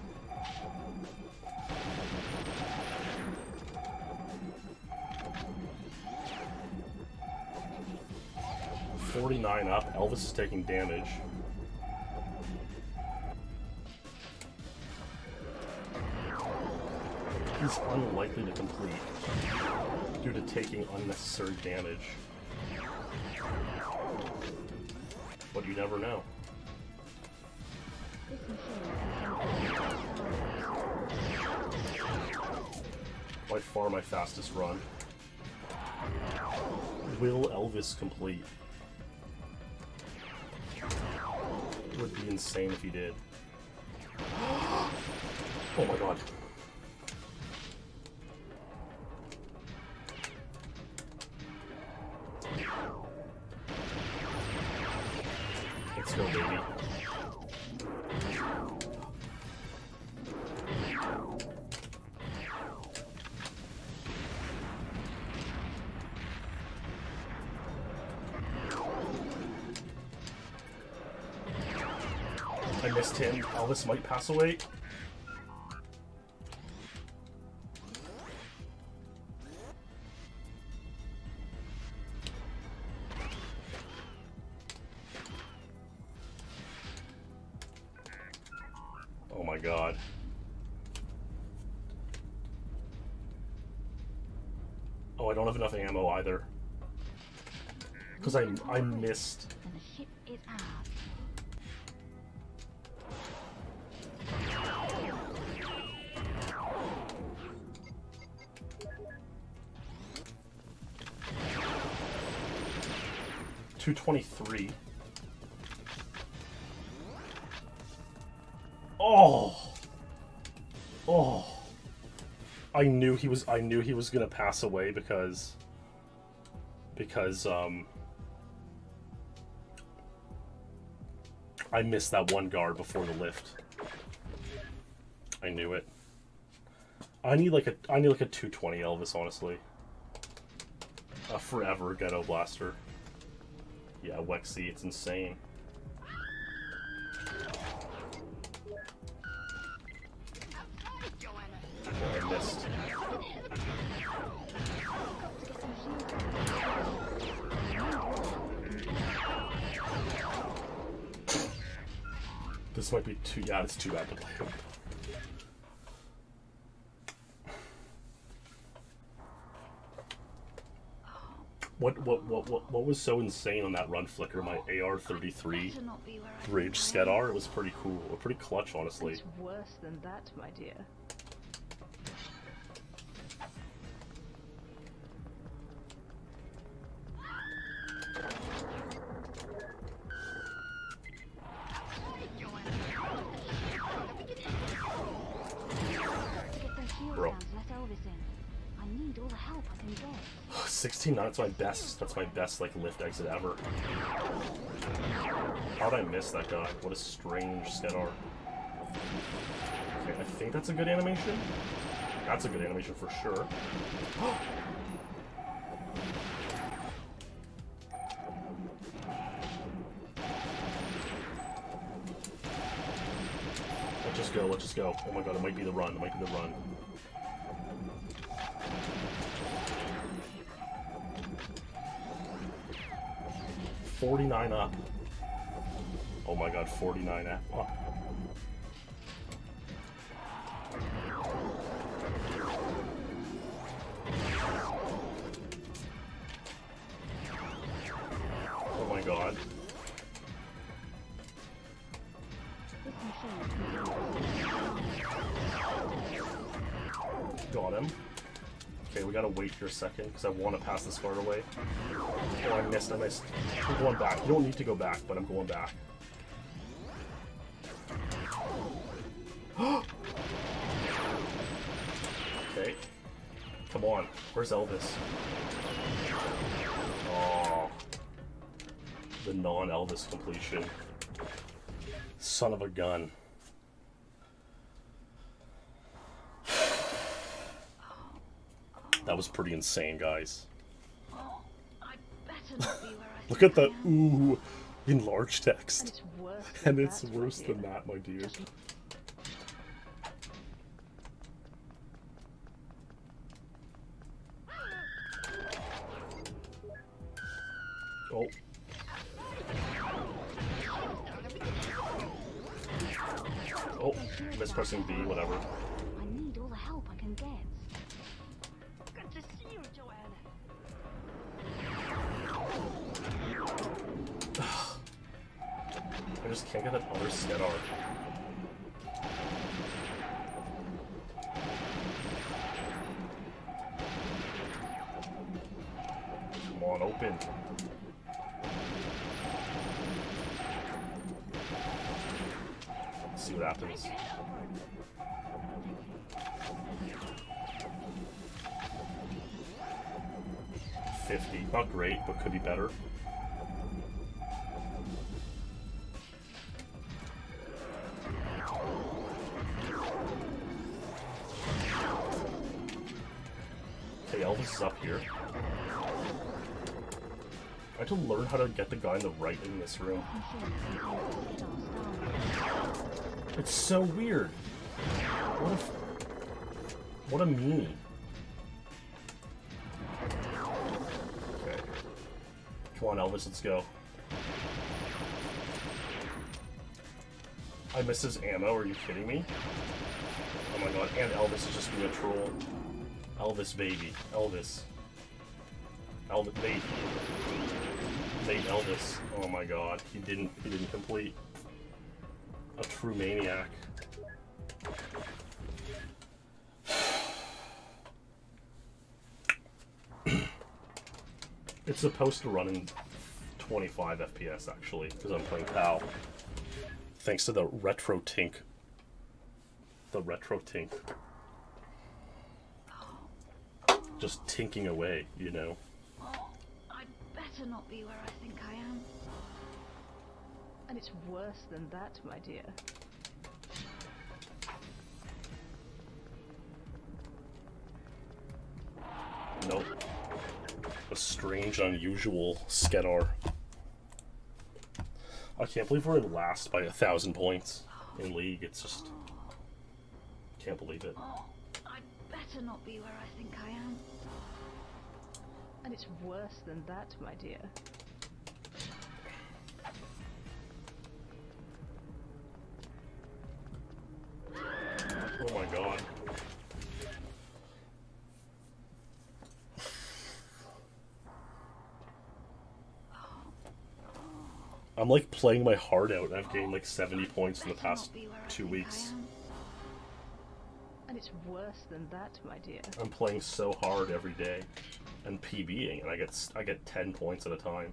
$49 up. Elvis is taking damage. He's unlikely to complete due to taking unnecessary damage. But you never know. By far my fastest run. Will Elvis complete? It would be insane if he did. Oh my god. Let's go, baby. I missed him. Elvis might pass away. Oh my god. Oh, I don't have enough ammo either. Because I missed. And the ship is ours. $223. Oh. Oh. I knew he was gonna pass away because I missed that one guard before the lift. I knew it. I need like a 220 Elvis, honestly. A forever ghetto blaster. Yeah, Wexy, it's insane. Oh, I missed. This might be too, yeah, it's too bad to play. What was so insane on that run flicker? My AR-33 Better not be where I Bridge think I am. Skedar, it was pretty cool, pretty clutch, honestly. It's worse than that, my dear. 16, that's my best, like, lift exit ever. How'd I miss that guy? What a strange Skedar. Okay, I think that's a good animation. That's a good animation for sure. Let's just go, let's just go. Oh my god, it might be the run, it might be the run. $49 up. Oh my god, 49 up. Oh. Oh my god. Got him. Okay, we gotta wait here a second because I want to pass this guard away. Oh, I missed, I missed. I'm going back. You don't need to go back, but I'm going back. Okay. Come on. Where's Elvis? Oh. The non-Elvis completion. Son of a gun. That was pretty insane, guys. Oh, I'd better not be where I Look think at the I am. ooh in large text. And it's worse than And it's that, worse my dear. than that, my dear. Oh. Oh, mispressing B, whatever. I need all the help I can get. Good to see you, Joanna. I just can't get that other Skedar. Come on, open. Let's see what happens. $50. Not great, but could be better. Okay, Elvis is up here. I have to learn how to get the guy in the right in this room. It's so weird. What a meanie. Okay. Come on, Elvis, let's go. I missed his ammo, are you kidding me? Oh my god, and Elvis is just being a troll. Elvis, baby. Elvis. Elvis, Nate. Nate Elvis. Oh my god, he didn't complete. A true maniac. It's supposed to run in 25 FPS actually, because I'm playing PAL. Thanks to the retro tink. The retro tink. Just tinking away, you know. Oh, I'd better not be where I think I am. And it's worse than that, my dear. Nope. A strange, unusual Skedar. I can't believe we're in last by 1,000 points in League. It's just... Can't believe it. Oh, I'd better not be where I think I am. And it's worse than that, my dear. Oh my god. I'm like playing my heart out, and I've gained like 70 points in the past 2 weeks. And it's worse than that, my dear. I'm playing so hard every day and PBing, and I get 10 points at a time.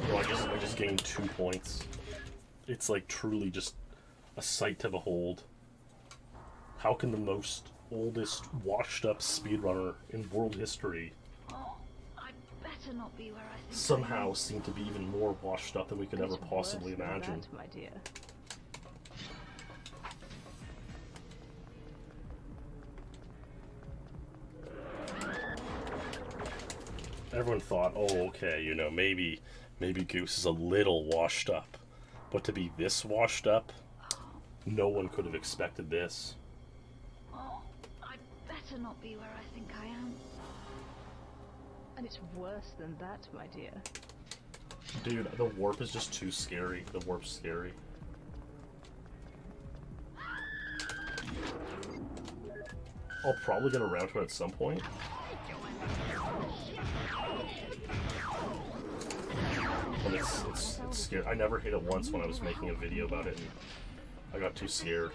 Oh, I just gained 2 points. It's like truly just a sight to behold. How can the most oldest washed up speedrunner in world history I'd better not be where I think somehow seem to be even more washed up than we could ever It's possibly worse than imagine? that, my dear. Everyone thought, oh, okay, you know, maybe Goose is a little washed up. But to be this washed up, no one could have expected this. I'd better not be where I think I am. And it's worse than that, my dear. Dude, the warp is just too scary. The warp's scary. I'll probably get around to it at some point. But it's scary. I never hit it once when I was making a video about it, and I got too scared.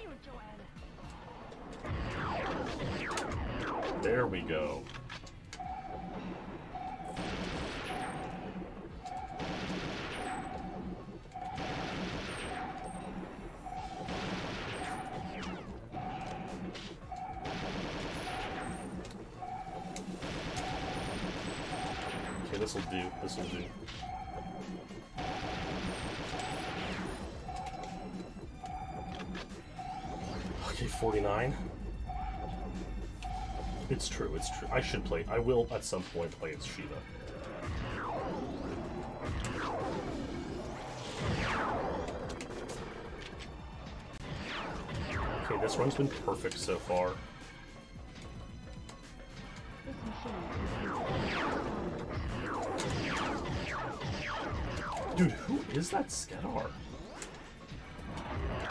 There we go. Okay, this'll do. This'll do. Okay, 49. It's true, it's true. I should play. I will at some point play as Shiva. Okay, this run's been perfect so far. Dude, who is that Skedar?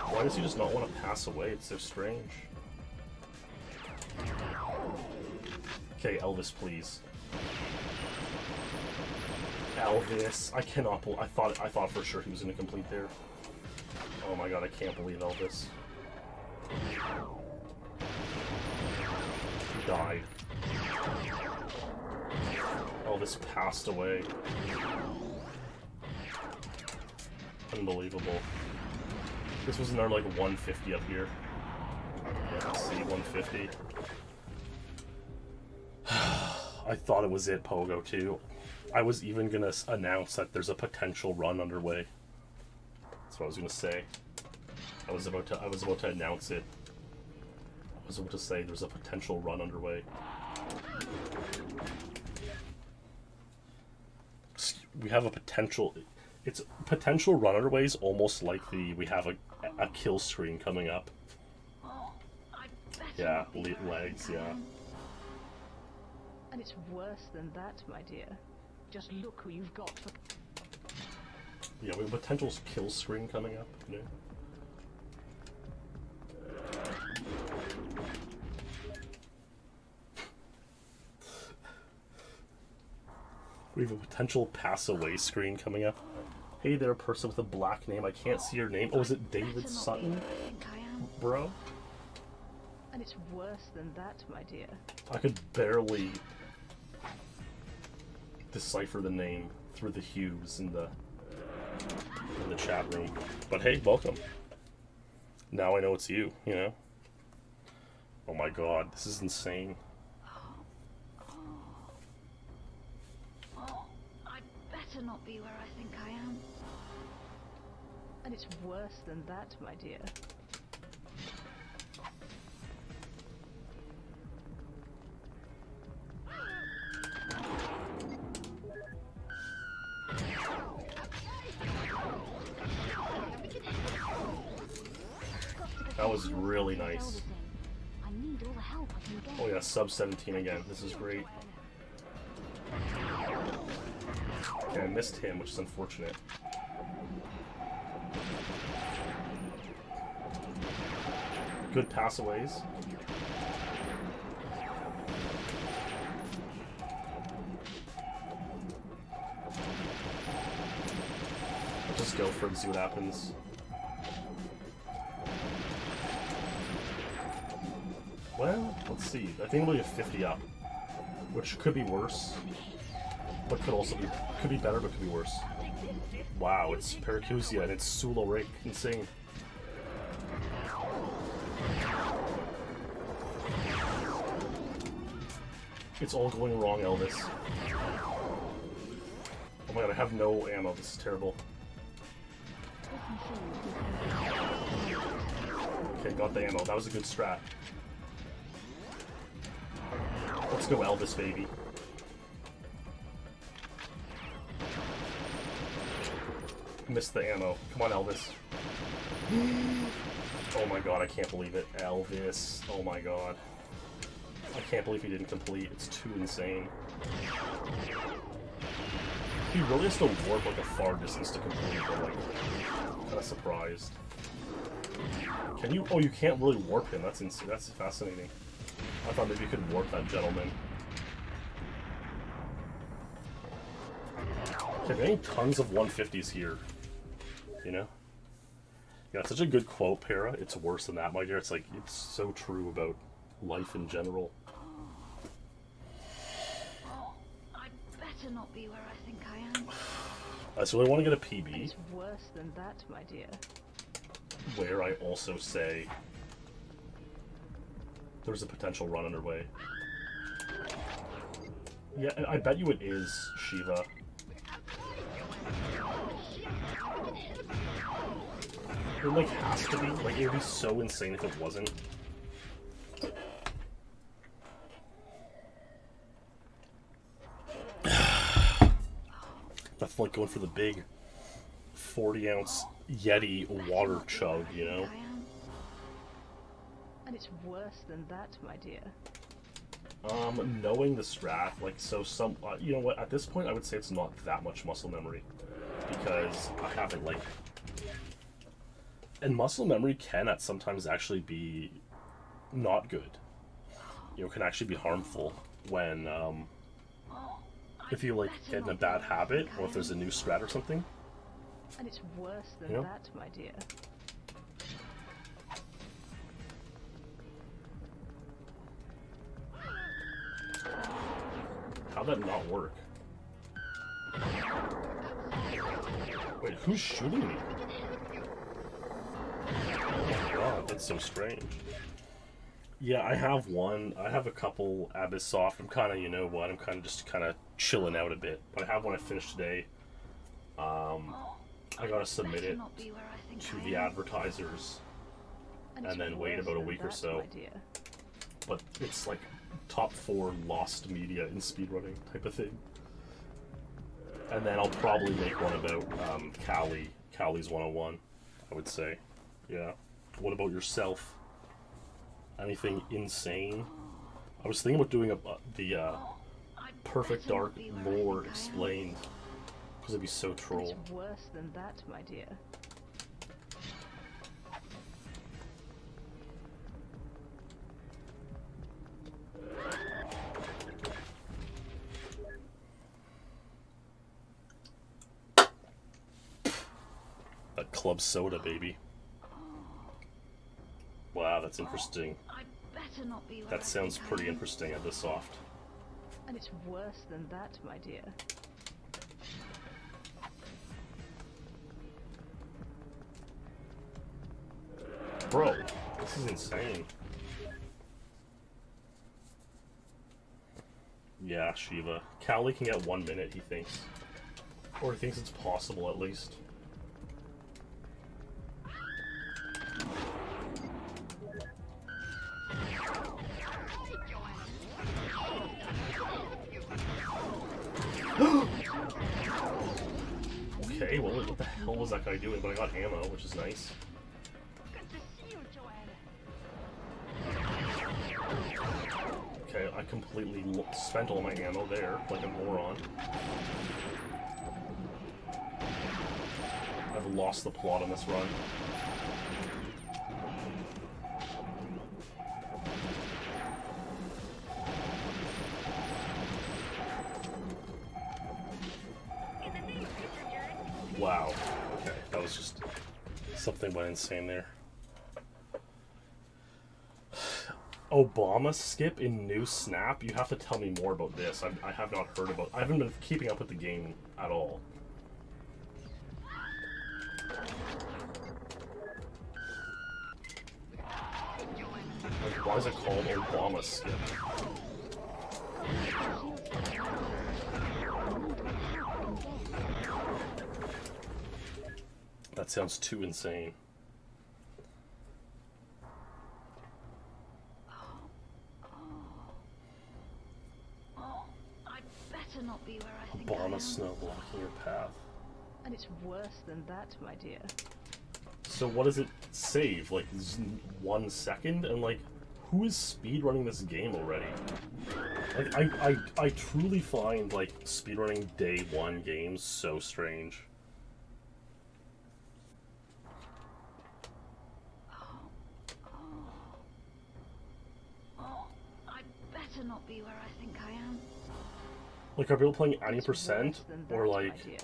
Why does he just not want to pass away? It's so strange. Okay, Elvis, please. Elvis, I cannot believe. I thought for sure he was gonna complete there. Oh my god, I can't believe Elvis. He died. Elvis passed away. Unbelievable. This was another like 150 up here. Yeah, let's see, 150. I thought it was it, Pogo, too. I was even gonna announce that there's a potential run underway. That's what I was gonna say. I was about to announce it. I was about to say there's a potential run underway. We have a potential. It's potential run underway is almost like we have a kill screen coming up. Yeah, legs. Yeah. And it's worse than that, my dear. Just look who you've got for... Yeah, we have a potential kill screen coming up, you know? We have a potential pass away screen coming up. Hey there, person with a black name. I can't see your name. Oh, is it David Sutton? Bro? And it's worse than that, my dear. I could barely decipher the name through the hues in the chat room. But hey, welcome. Now I know it's you, you know? Oh my god, this is insane. I'd better not be where I think I am. And it's worse than that, my dear. That was really nice. I need all the help I can get. Oh yeah, sub 17 again. This is great. Okay, I missed him, which is unfortunate. Good passaways. I'll just go for it and see what happens. Well, let's see. I think we'll get 50 up, which could be worse, but could also be better, but could be worse. Wow, it's Paracusia and it's Sula Rake. Insane. It's all going wrong, Elvis. Oh my god, I have no ammo. This is terrible. Okay, got the ammo. That was a good strat. Let's go Elvis, baby. Missed the ammo. Come on, Elvis. Oh my god, I can't believe it. Elvis. Oh my god. I can't believe he didn't complete. It's too insane. He really has to warp like a far distance to complete, but like, I'm kinda surprised. Can you? Oh, you can't really warp him. That's insane. That's fascinating. I thought maybe you could warp that gentleman. Okay, getting tons of 150s here. You know? Yeah, it's such a good quote, Para. It's worse than that, my dear. It's like, it's so true about life in general. Oh, I'd better not be where I think I am. So I want to get a PB. It's worse than that, my dear. Where I also say there's a potential run underway. Yeah, I bet you it is, Shiva. It like has to be. Like it would be so insane if it wasn't. That's like going for the big 40-ounce Yeti water chug, you know? And it's worse than that, my dear. Knowing the strat, like, so some, you know what, at this point I would say it's not that much muscle memory. Because I haven't, like... And muscle memory can at sometimes actually be not good. You know, can actually be harmful when, if you, like, get in a bad habit, or if there's a new strat or something. And it's worse than You know? that, my dear. How'd that not work? Wait, who's shooting me? Oh my god, that's so strange. Yeah, I have one. I have a couple Abyss Soft. I'm kind of, you know what, I'm kind of just kind of chilling out a bit. But I have one I finished today. I gotta submit it to the advertisers and then wait about a week or so. But it's like top 4 lost media in speedrunning type of thing. And then I'll probably make one about Callie's 101, I would say. Yeah. What about yourself? Anything insane? I was thinking about doing the Perfect Dark lore explained, because it'd be so troll. It's worse than that, my dear. That club soda, baby. Wow, that's interesting. That sounds pretty interesting at the soft. And it's worse than that, my dear. Bro, this is insane. Yeah, Shiva. Callie can get 1 minute, he thinks. Or he thinks it's possible, at least. Okay, well, what the hell was that guy doing? But I got ammo, which is nice. Okay, I completely spent all my ammo there, like a moron. I've lost the plot on this run. Wow. Okay, that was just... something went insane there. Obama skip in new Snap? You have to tell me more about this. I have not heard about... I haven't been keeping up with the game at all. Why is it called Obama skip? That sounds too insane. I'd better not be where I think I Obama am. snow blocking your path. And it's worse than that, my dear. So what does it save? Like 1 second? And like, who is speedrunning this game already? Like, I truly find like speedrunning day 1 games so strange. I'd better not be where I think I am. Like, are people playing any It's percent? worse than Or that, like... my dear.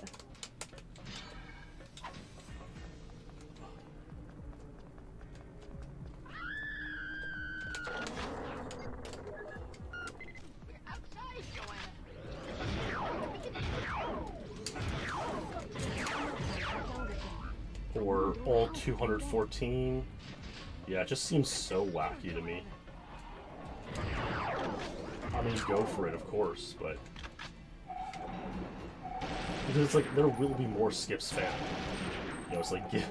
Or all 214. Yeah, it just seems so wacky to me. I mean, go for it, of course, but... Because it's like, there will be more skips found. You know, it's like, give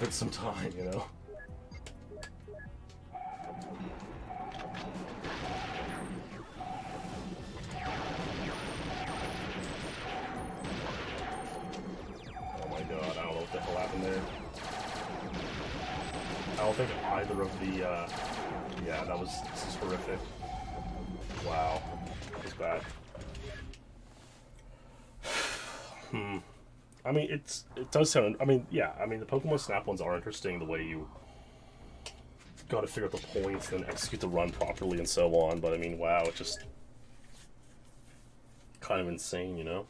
it some time, you know? Oh my god, I don't know what the hell happened there. I don't think either of the, yeah, this is horrific. Wow. That was bad. I mean, it does sound, I mean, yeah, I mean, the Pokemon Snap ones are interesting, the way you gotta figure out the points, then execute the run properly and so on, but I mean, wow, it's just kind of insane, you know?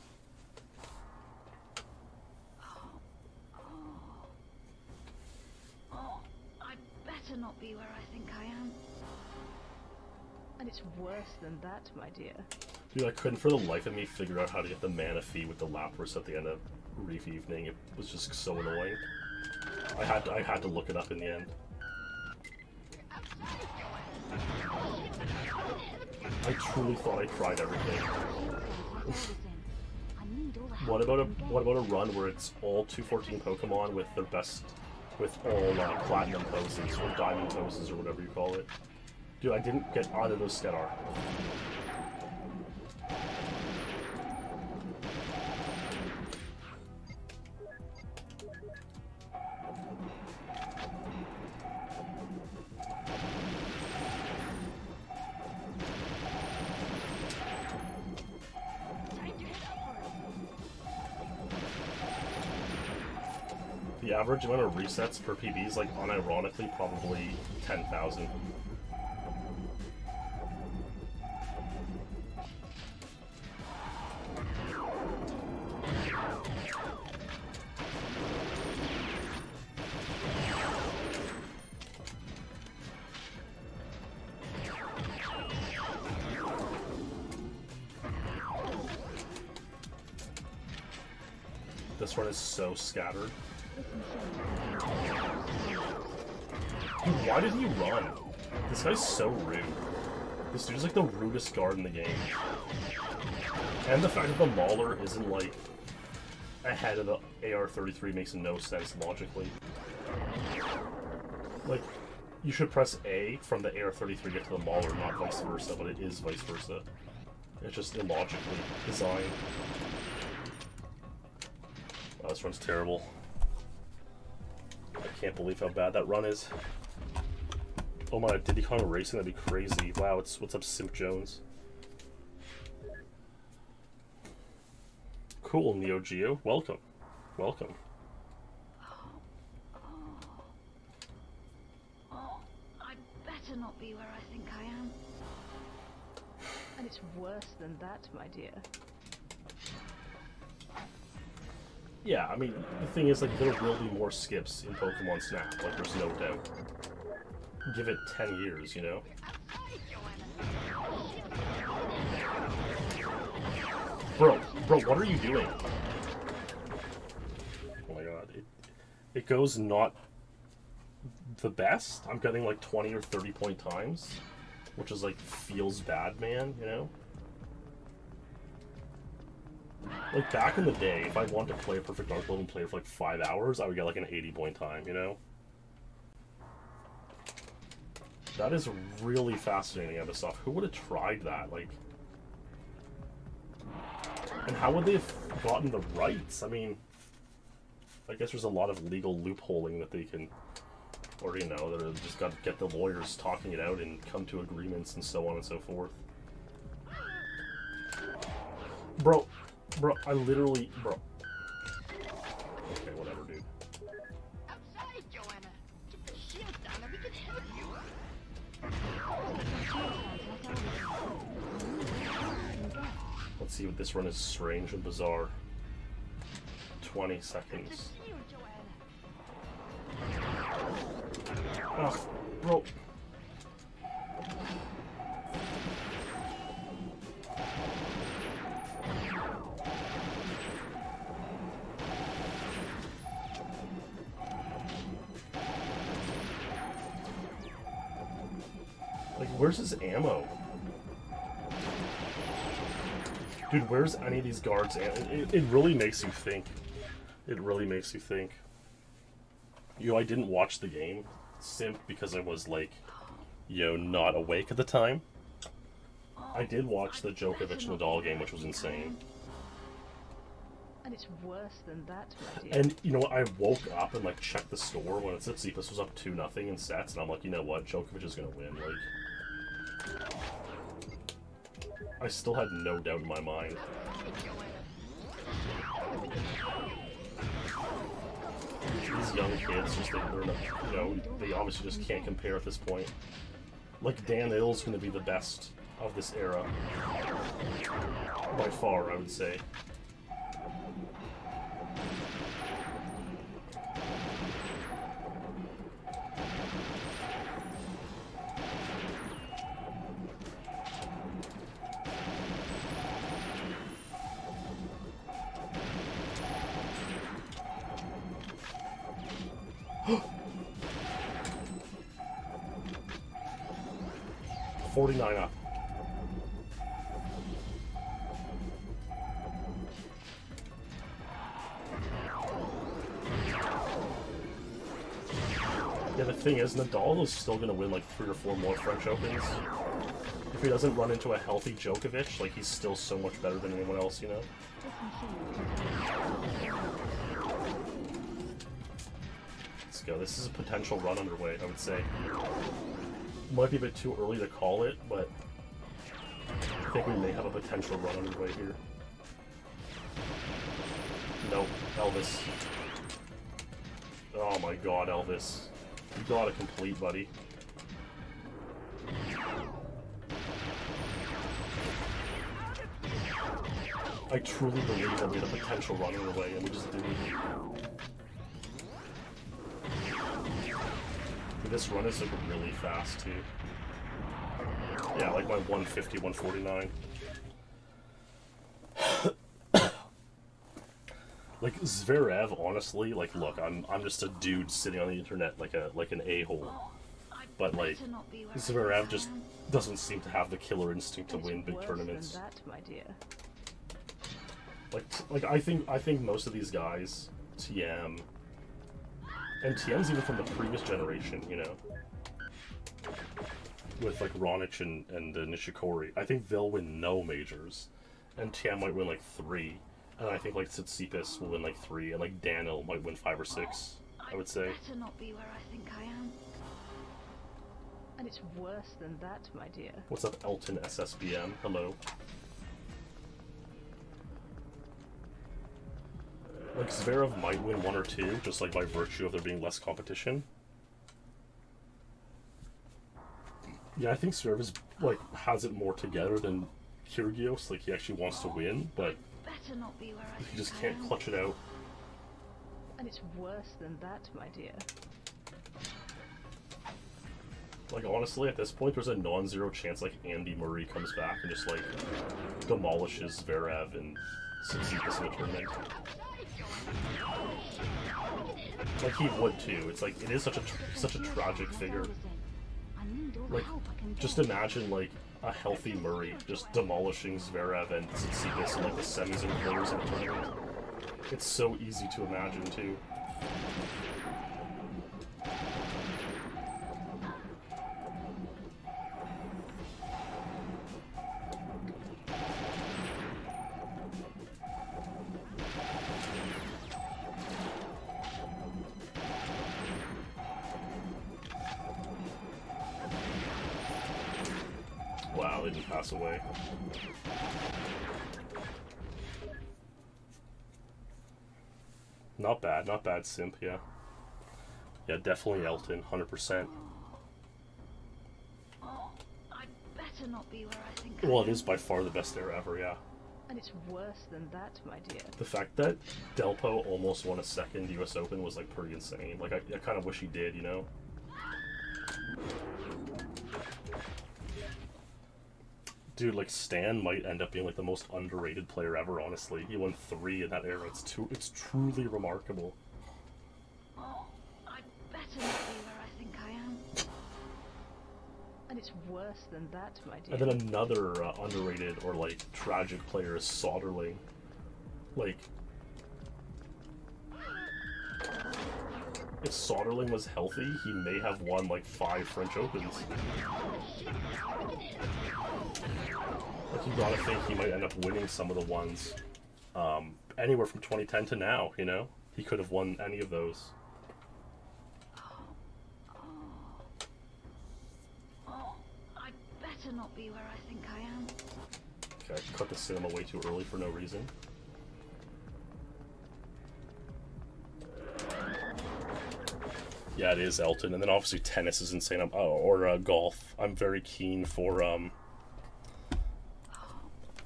I'd better not be where I think I am. And it's worse than that, my dear. Dude, I couldn't for the life of me figure out how to get the Manaphy with the Lapras at the end of Reef Evening. It was just so annoying. I had to look it up in the end. I truly thought I tried everything. What about a run where it's all 214 Pokemon with their best, with all platinum poses or diamond poses or whatever you call it? Dude, I didn't get either of those Skedar. The average amount of resets per PB is, like, unironically, probably 10,000. This one is so scattered. Dude, why did he run? This guy's so rude. This dude's like the rudest guard in the game. And the fact that the Mauler isn't like ahead of the AR-33 makes no sense logically. Like, you should press A from the AR-33 to get to the Mauler, not vice versa, but it is vice versa. It's just illogically designed. Oh, this run's terrible. I can't believe how bad that run is. Oh my, Diddy Kong Racing, that'd be crazy. Wow, what's up, Simp Jones? Cool, Neo Geo. Welcome. Welcome. I'd better not be where I think I am. And it's worse than that, my dear. Yeah, I mean, the thing is, like, there will be more skips in Pokemon Snap, like, there's no doubt. Give it 10 years, you know? Bro, what are you doing? Oh my god, it goes not the best. I'm getting like 20 or 30 point times, which is like, feels bad, man, you know? Like, back in the day, if I wanted to play a Perfect Dark World and play it for like 5 hours, I would get like an 80 point time, you know? That is really fascinating other stuff. Who would have tried that? Like, and how would they have gotten the rights? I mean, I guess there's a lot of legal loopholing that they can, or you know, that just got to get the lawyers talking it out and come to agreements and so on and so forth. Bro, I literally, bro. Okay, whatever, dude. Outside, Joanna. Get the shield down and we can help you. Let's see what this run is strange and bizarre. 20 seconds. Ugh, bro. Like, where's his ammo? Dude, where's any of these guards? It really makes you think. It really makes you think. You know, I didn't watch the game, simp, because I was, like, you know, not awake at the time. I did watch the Djokovic-Nadal game, which was insane. And it's worse than that, my dear. And, you know, I woke up and, like, checked the score when it said Tsitsipas was up 2-0 in sets, and I'm like, you know what, Djokovic is gonna win, like... I still had no doubt in my mind. These young kids, just they're not, you know, they obviously just can't compare at this point. Like, Dan Ill's gonna be the best of this era. By far, I would say. $49 up. Yeah, the thing is, Nadal is still going to win like 3 or 4 more French Opens. If he doesn't run into a healthy Djokovic, like, he's still so much better than anyone else, you know? Let's go. This is a potential run underway, I would say. Might be a bit too early to call it, but I think we may have a potential run underway here. Nope, Elvis. Oh my god, Elvis. You gotta complete, buddy. I truly believe that we had a potential run underway, and we just didn't. This run is like really fast too. Yeah, like my 150, 149. Like Zverev, honestly, like look, I'm just a dude sitting on the internet like an a-hole. But like Zverev just doesn't seem to have the killer instinct to win big tournaments. Than that, my dear. Like I think most of these guys, TM, and TM's even from the previous generation, you know, with like Raonic and Nishikori. I think they'll win no majors, and TM might win like 3, and I think like Tsitsipas will win like 3, and like Daniel might win 5 or 6. I would say. Better not be where I think I am. And it's worse than that, my dear. What's up, Elton SSBM? Hello. Like, Zverev might win 1 or 2, just like by virtue of there being less competition. Yeah, I think Zverev is, like, has it more together than Kyrgios. Like, he actually wants to win, but Better not be where I he think just I can't am. clutch it out. And it's worse than that, my dear. Like, honestly, at this point, there's a non-zero chance, like, Andy Murray comes back and just, like, demolishes Zverev and Tsitsipas in the tournament. Like he would too. It's like it is such a tragic figure. Like, just imagine like a healthy Murray just demolishing Zverev and Tsitsipas in like the semis and quarters of the tournament. It's so easy to imagine too. Wow, they didn't pass away. Not bad, Simp, yeah. Yeah, definitely Elton, 100%. Oh, I'd better not be where I think Well, it is by far the best era ever, yeah. And it's worse than that, my dear. The fact that Delpo almost won a second US Open was, like, pretty insane. Like, I kind of wish he did, you know? Dude, like, Stan might end up being, like, the most underrated player ever, honestly. He won 3 in that era. It's truly remarkable. Oh, I'd better not be where I think I am. And it's worse than that, my dear. And then another underrated or, like, tragic player is Soderling. Like, if Soderling was healthy, he may have won, like, 5 French Opens. Like, you gotta think he might end up winning some of the ones anywhere from 2010 to now, you know? He could have won any of those. Oh, I'd better not be where I think I am. Okay, I cut the cinema way too early for no reason. Yeah, it is Elton, and then obviously tennis is insane. Or golf. I'm very keen for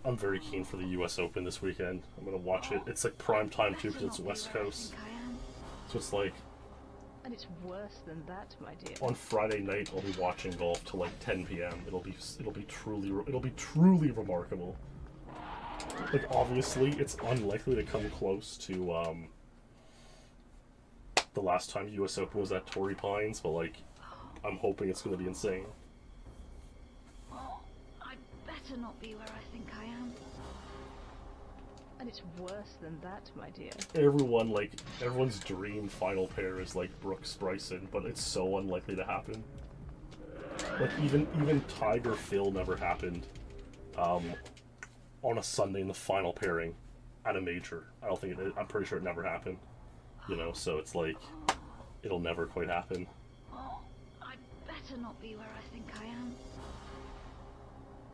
the U.S. Open this weekend. I'm gonna watch it. It's like prime time too because it's West Coast, so it's like. And it's worse than that, my dear. On Friday night, I'll be watching golf till like 10 p.m. It'll be truly remarkable. Like, obviously, it's unlikely to come close to the last time U.S. Open was at Torrey Pines, but like, I'm hoping it's going to be insane. Oh, I'd better not be where I think I am. And it's worse than that, my dear. Everyone's dream final pair is like Brooks Bryson, but it's so unlikely to happen. Like, even Tiger Phil never happened on a Sunday in the final pairing at a major. I'm pretty sure it never happened. You know, so it's like, it'll never quite happen. Oh, I'd better not be where I think I am.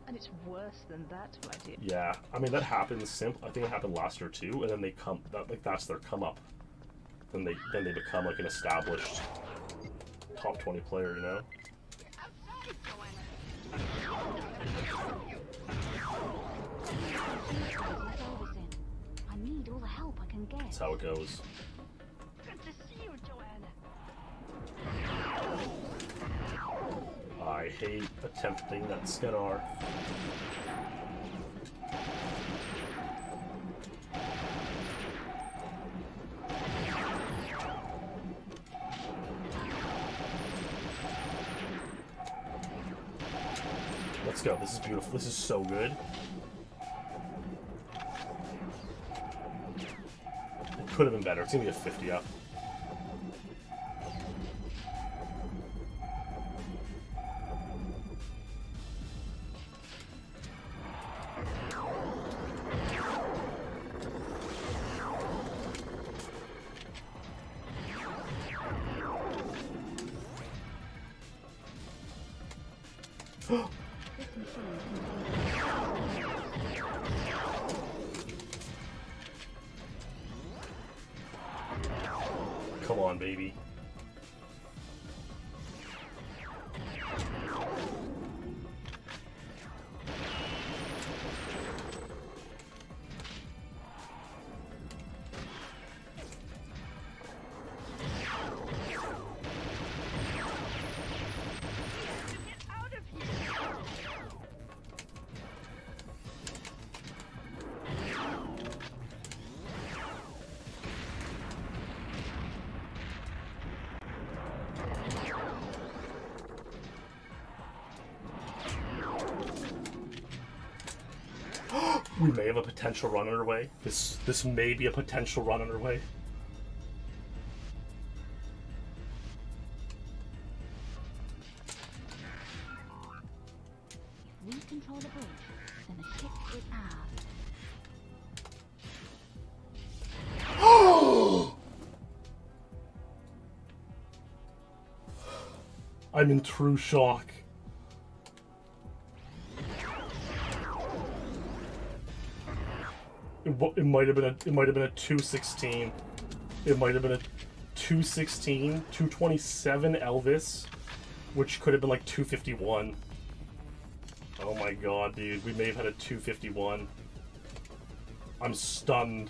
And it's worse than that, my dear. Yeah, I mean, that happens. I think it happened last year too, and then they that's their come up. Then they become like an established top 20 player, you know. Outside, I need all the help I can get. That's how it goes. Good to see you, Joanna. I hate attempting that Skenar. Let's go. This is beautiful. This is so good. It could have been better. It's gonna be a 50 up. Come on, baby. Get out of here. We may have a potential run underway. This may be a potential run underway. If we control the bridge, then the ship is ours. I'm in true shock. It might have been a 216. It might have been a 216, 227 Elvis, which could have been like 251. Oh my god, dude, we may have had a 251. I'm stunned.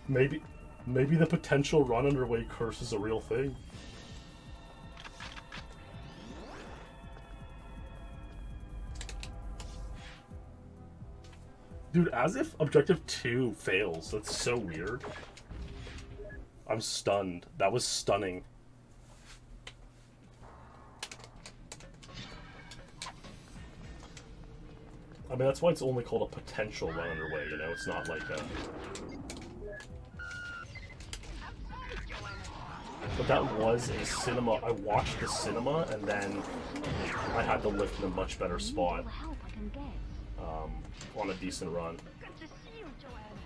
Maybe the potential run underway curse is a real thing. Dude, as if Objective 2 fails. That's so weird. I'm stunned. That was stunning. I mean, that's why it's only called a potential run underway, you know? It's not like a... But that was a cinema. I watched the cinema, and then I had to lift in a much better spot. On a decent run. Good to see you, Joanna.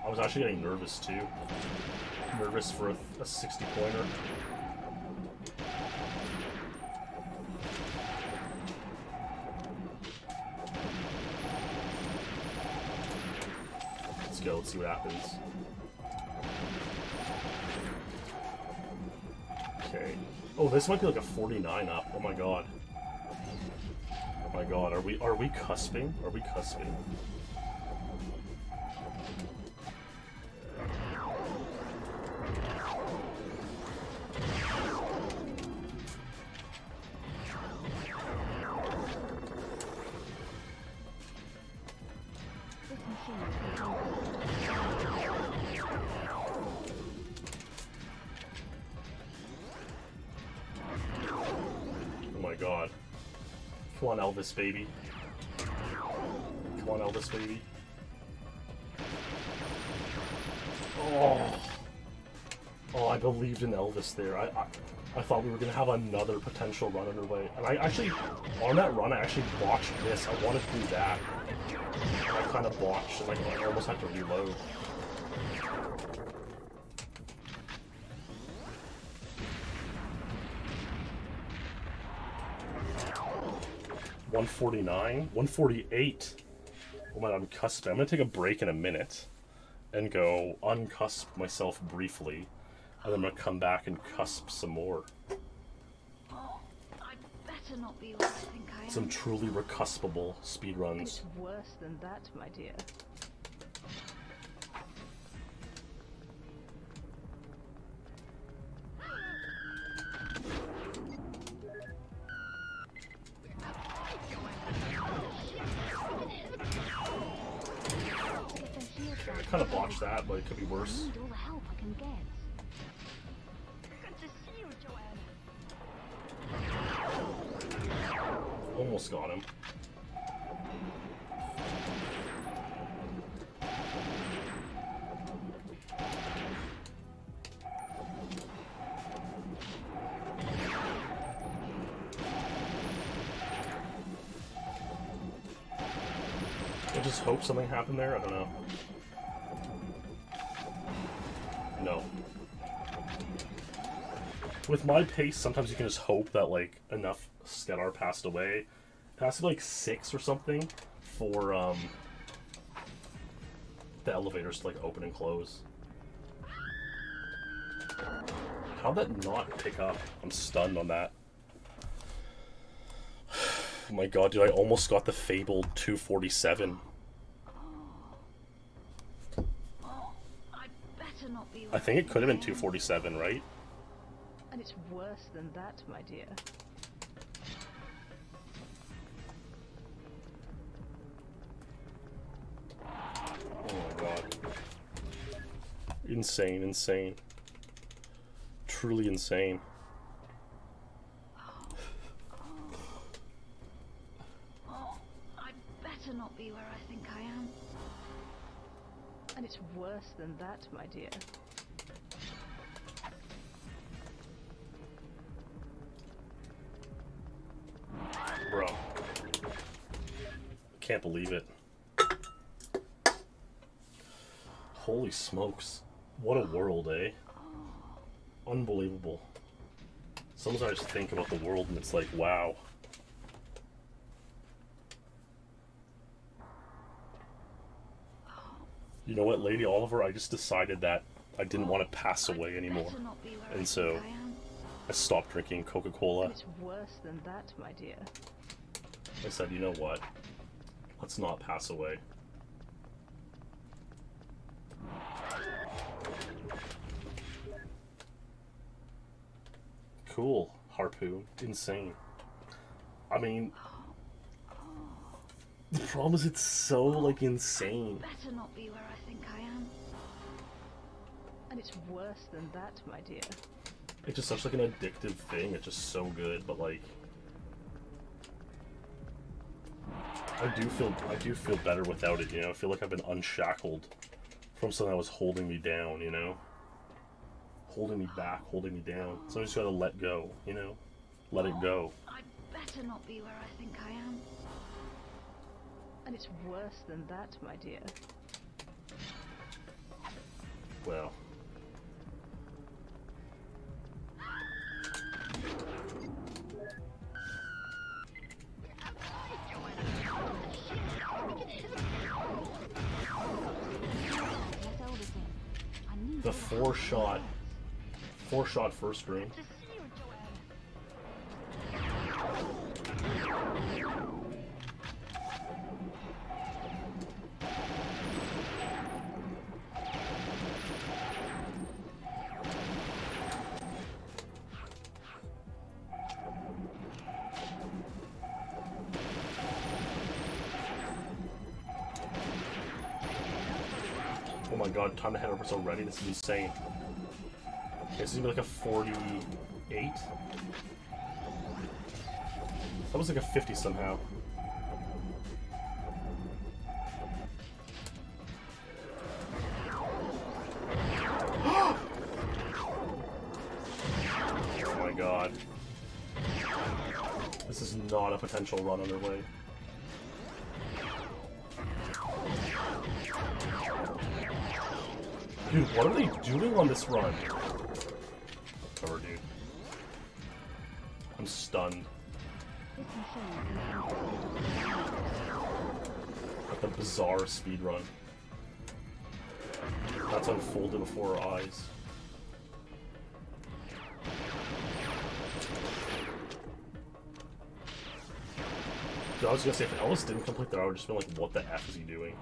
I was actually getting nervous too. Nervous for a 60-pointer. Let's go, let's see what happens. Okay. Oh, this might be like a 49 up. Oh my god. Oh my god, are we cusping? Are we cusping? God. Come on, Elvis, baby. Come on, Elvis, baby. Oh. Oh, I believed in Elvis there. I thought we were going to have another potential run underway. And I actually, on that run, I actually botched this. I wanted to do that. I kind of botched, and I almost had to reload. $149? $148. Oh man, I'm cusping. I'm gonna take a break in a minute and go uncusp myself briefly, and then I'm gonna come back and cusp some more. Oh, I'd better not be where I think I am. Some truly recuspable speedruns. It's worse than that, my dear. I kind of botched that, but it could be worse. I need all the help I can get. Good to see you, Joanna. Almost got him. I just hope something happened there. I don't know. No. With my pace, sometimes you can just hope that, like, enough Skedar passed away. It has to be, like, 6 or something for, the elevators to, like, open and close. How'd that not pick up? I'm stunned on that. Oh my god, dude, I almost got the fabled 247. I think it could have been 247, right? And it's worse than that, my dear. Oh my god. Insane, insane. Truly insane. better not be where I think I am. And it's worse than that, my dear. Bro. Can't believe it. Holy smokes. What a world, eh? Unbelievable. Sometimes I just think about the world and it's like, wow. You know what, Lady Oliver? I just decided that I didn't want to pass away anymore. And so I stopped drinking Coca-Cola. It's worse than that, my dear. I said, you know what? Let's not pass away. Cool. Harpoon. Insane. I mean, the problem is it's so, like, insane. Better not be where I think I am. And it's worse than that, my dear. It's just such, like, an addictive thing. It's just so good, but, like, I do feel better without it, you know? I feel like I've been unshackled from something that was holding me down, you know? Holding me back, holding me down. So I just gotta let go, you know? Let it go. I'd better not be where I think I am. And it's worse than that, my dear. Well. The four shot first room. Oh my god, time to head over already. This is insane. Okay, this is gonna be like a 48. That was like a 50 somehow. Oh my god. This is not a potential run underway. Dude, what are they doing on this run? Cover, dude. I'm stunned. Like the bizarre speedrun that's unfolded before our eyes. Dude, I was gonna say, if Ellis didn't complete that, I would just be like, what the F is he doing?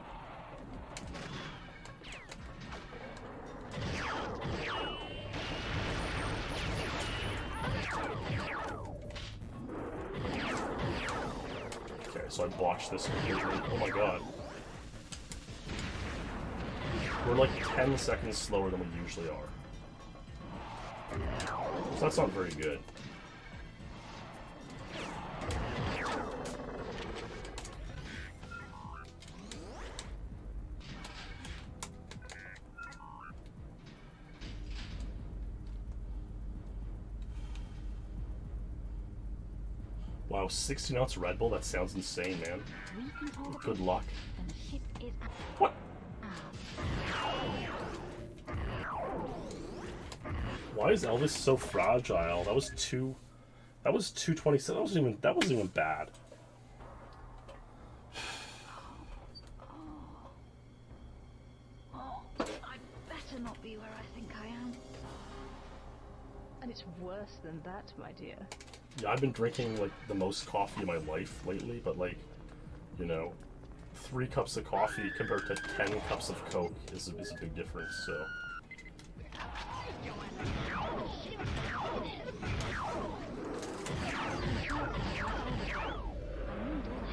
So I botched this completely. Oh my god. We're like 10 seconds slower than we usually are. So that's not very good. Wow, 16-ounce Red Bull? That sounds insane, man. Good luck. What? Why is Elvis so fragile? That was 227. That wasn't even bad. I'd better not be where I think I am. And it's worse than that, my dear. Yeah, I've been drinking, like, the most coffee in my life lately, but, like, you know, 3 cups of coffee compared to 10 cups of Coke is a big difference, so.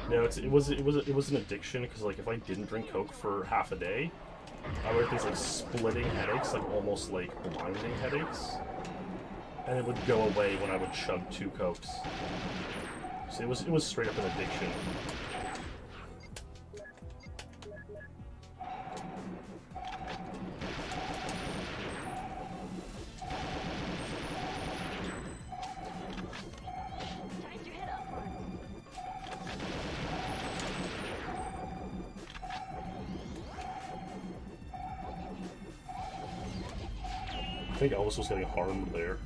No, it was an addiction, because, like, if I didn't drink Coke for half a day, I would have these, like, splitting headaches, like, almost, like, blinding headaches. And it would go away when I would chug 2 Cokes. So it was straight up an addiction. think Elvis was getting harmed there.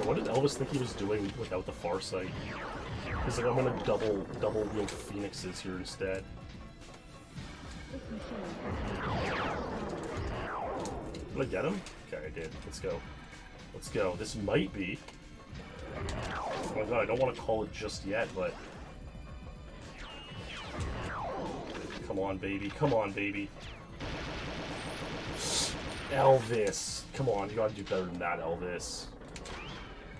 What did Elvis think he was doing without the far sight? He's like, I'm gonna double wheel phoenixes here instead. Did I get him? Okay, I did. Let's go. Let's go. This might be... Oh my god, I don't want to call it just yet, but... Come on, baby. Come on, baby. Elvis! Come on, you gotta do better than that, Elvis.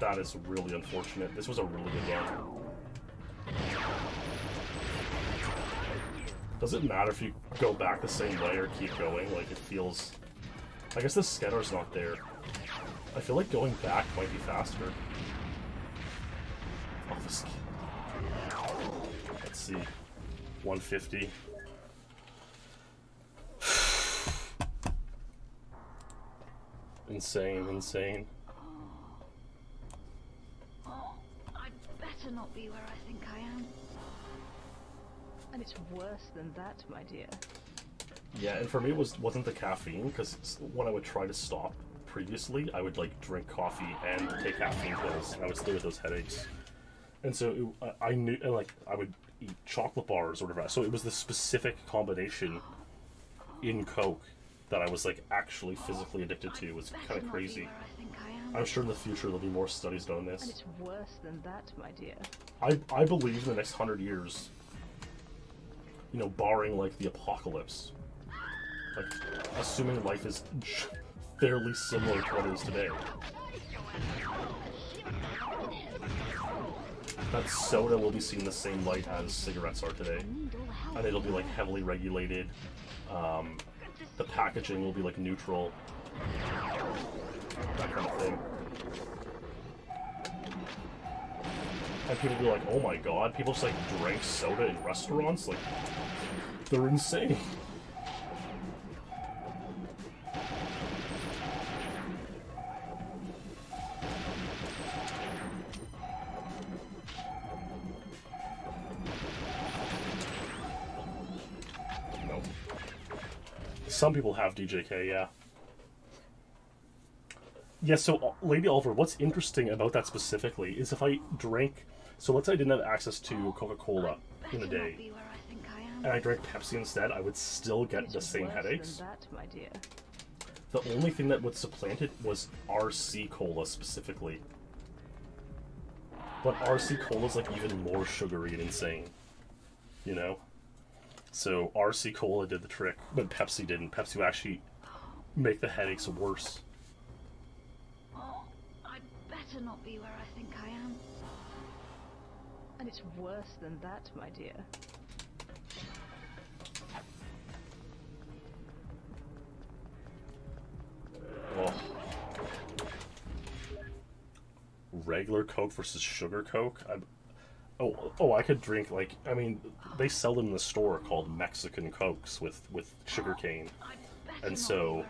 That is really unfortunate. This was a really good run. Does it matter if you go back the same way or keep going? Like, it feels... I guess the Skeddar's not there. I feel like going back might be faster. Oh, this... Let's see. 150. Insane, insane. To not be where I think I am. And it's worse than that, my dear. Yeah, and for me it wasn't the caffeine, because when I would try to stop previously, I would like drink coffee and take caffeine pills, and I would still get those headaches. And so I knew, and like I would eat chocolate bars or whatever. So it was the specific combination in Coke that I was like actually physically addicted to. It was kind of crazy. I'm sure in the future there'll be more studies done on this. And it's worse than that, my dear. I believe in the next 100 years, you know, barring like the apocalypse, like assuming life is fairly similar to what it is today, that soda will be seen the same light as cigarettes are today, and it'll be like heavily regulated. The packaging will be like neutral. That kind of thing. And people be like, oh my god, people just like drink soda in restaurants? Like, they're insane. No. Some people have DJK, yeah. Yeah, so, Lady Oliver, what's interesting about that specifically is if I drank... So let's say I didn't have access to Coca-Cola in a day, and I drank Pepsi instead, I would still get the same headaches. The only thing that would supplant it was RC Cola specifically. But RC Cola is like even more sugary and insane, you know? So RC Cola did the trick, but Pepsi didn't. Pepsi would actually make the headaches worse. To not be where I think I am. And it's worse than that, my dear. Oh. Regular Coke versus sugar Coke? I could drink, like, I mean, they sell them in the store called Mexican Cokes with sugarcane. And so...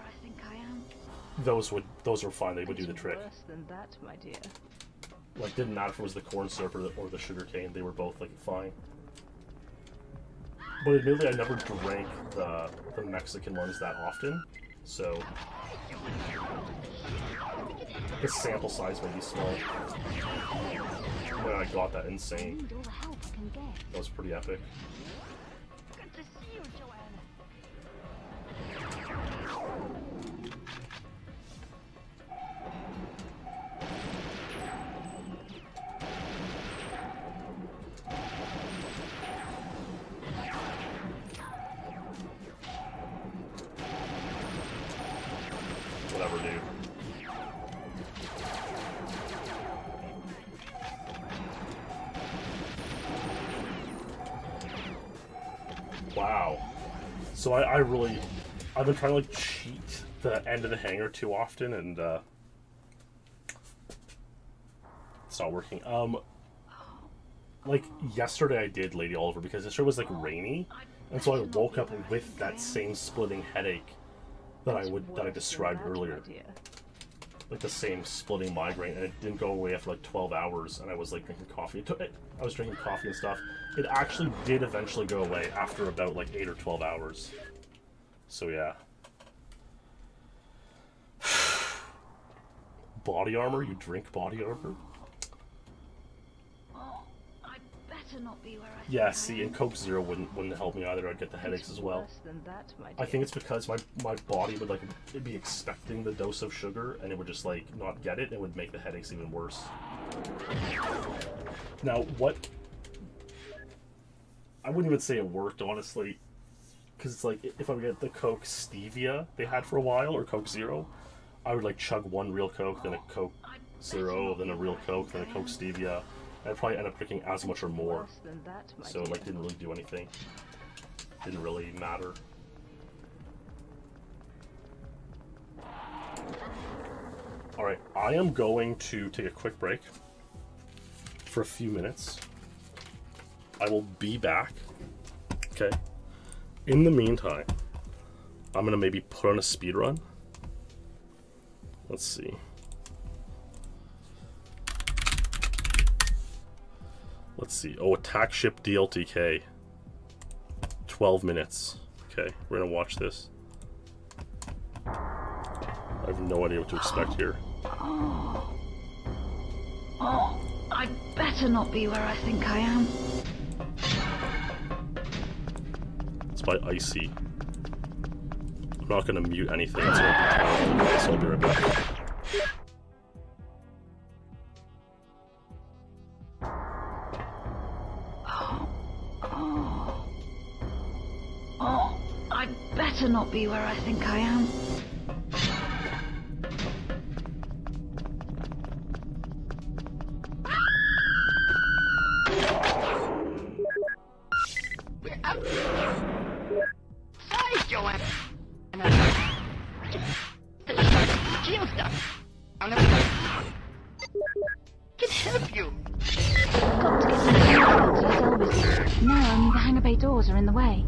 Those are fine. They would do the trick. Worse than that, my dear. Like, didn't matter if it was the corn syrup or the sugar cane. They were both like fine. But admittedly, I never drank the Mexican ones that often, so the sample size may be small. When I got that insane, that was pretty epic. Good to see you, Joanna. Whatever, dude. Wow. So I've been trying to like cheat the end of the hanger too often, and it's not working. Like yesterday I did Lady Oliver because yesterday was like rainy, and so I woke up with that same splitting headache that I described earlier. like the same splitting migraine, and it didn't go away after like 12 hours, and I was like drinking coffee. I was drinking coffee and stuff. It actually did eventually go away after about like 8 or 12 hours. So yeah. Body armor? You drink body armor? Oh, I'd better not be where I think Yeah, I see, am. and Coke Zero wouldn't help me either. I'd get the headaches as well. Worse than that, my dear. I think it's because my body would like it'd be expecting the dose of sugar, and it would just like not get it, and it would make the headaches even worse. Now, what? I wouldn't even say it worked, honestly, because it's like if I would get the Coke Stevia they had for a while, or Coke Zero, I would like chug one real Coke, then a Coke Zero, then a real Coke, then a Coke Stevia. I'd probably end up drinking as much or more. Worse than that, my So it dear. like didn't really do anything. Didn't really matter. Alright, I am going to take a quick break for a few minutes. I will be back. Okay. In the meantime, I'm gonna maybe put on a speed run. Let's see. Let's see. Oh, attack ship DLTK. 12 minutes. Okay, we're gonna watch this. I have no idea what to expect here. Oh, I'd better not be where I think I am. It's by Icy. I'm not gonna mute anything. It's gonna be terrible. Okay, so I'll be right back. Oh, I'd better not be where I think I am. We're out. Sorry, Joanna. Shield stuff. Can help you. Got to get some to the salvage. Now only the hangar bay doors are in the way.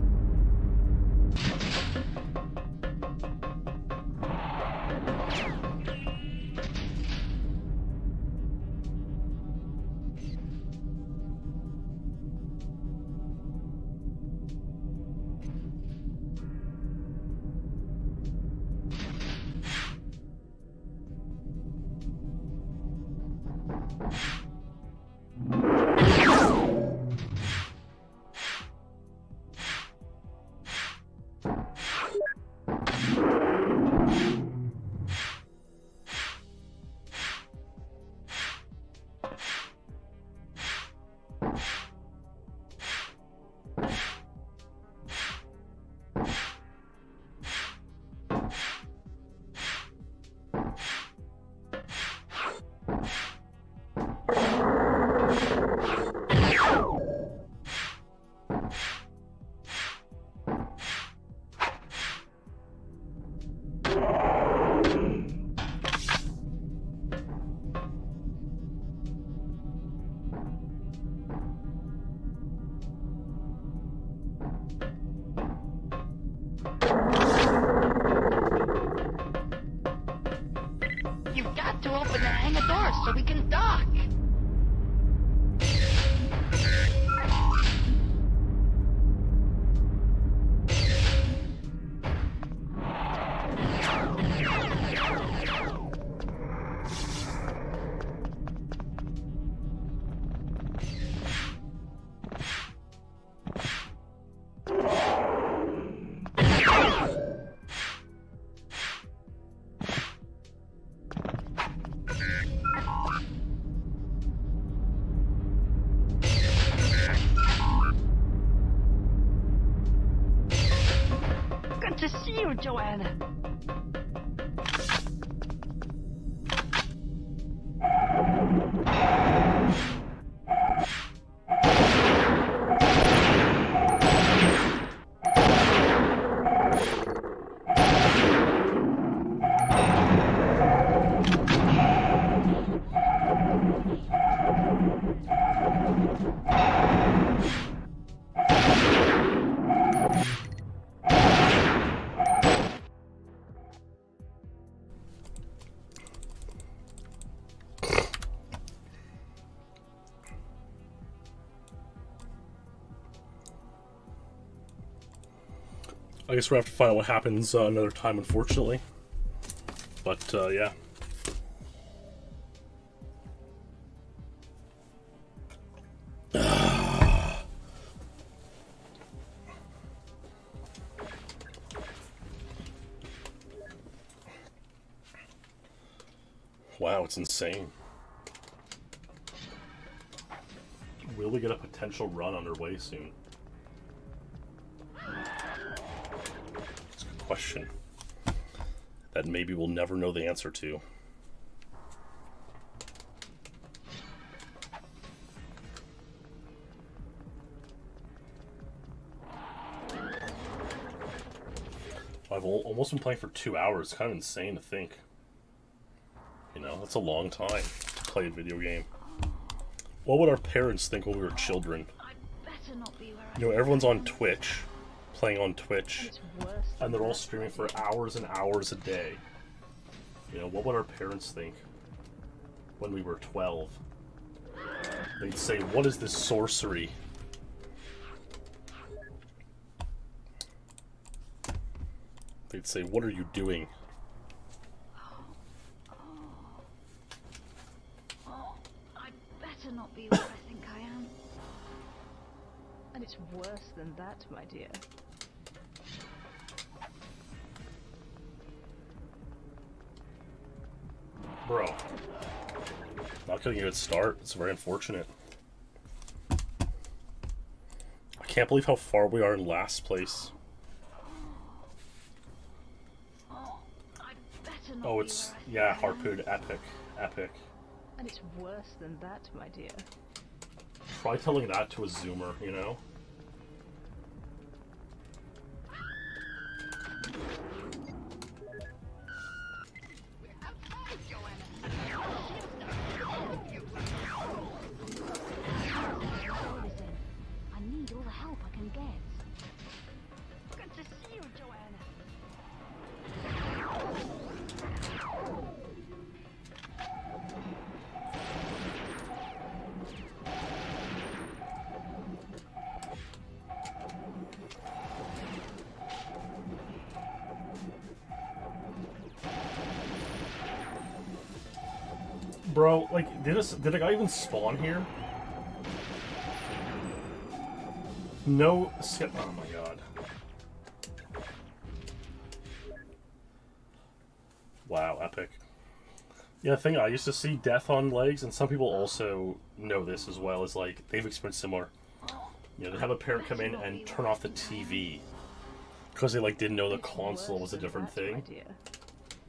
You've got to open the hangar door so we can dock. Good to see you, Joanna. I guess we'll have to find out what happens another time, unfortunately. But, yeah. Wow, it's insane. Will we get a potential run underway soon? It's a good question that maybe we'll never know the answer to. I've almost been playing for 2 hours. It's kind of insane to think. You know, that's a long time to play a video game. What would our parents think when we were children? You know, everyone's on Twitch, playing on Twitch, and they're all streaming for hours and hours a day. You know, what would our parents think when we were 12? They'd say, "What is this sorcery?" They'd say, "What are you doing?" Not be where I think I am. And it's worse than that, my dear. Bro. Not getting a good start. It's very unfortunate. I can't believe how far we are in last place. Oh, it's, yeah, Harpoon, epic. Epic. And it's worse than that, my dear. Try telling that to a Zoomer, you know? I need all the help I can get. Good to see you, Joanna. Bro, like, did a guy even spawn here? No skip. Oh my god. Wow, epic. Yeah, the thing, I used to see death on legs, and some people also know this as well, is like, they've experienced similar. You know, they have a parent come in and turn off the TV. Because they, like, didn't know the console was a different thing.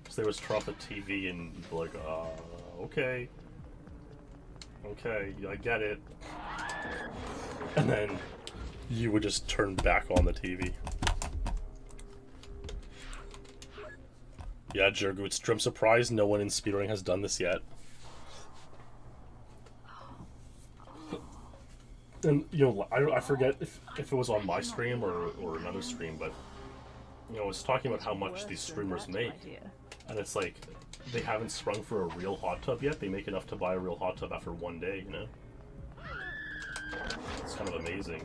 So they was turn off the TV and be like, okay. Okay, I get it. And then you would just turn back on the TV. Yeah, Rwhitegoose, I'm surprised no one in speedrunning has done this yet. And, you know, I forget if it was on my stream or another stream, but, you know, I was talking about how much these streamers make. And it's like, they haven't sprung for a real hot tub yet. They make enough to buy a real hot tub after one day, you know? It's kind of amazing.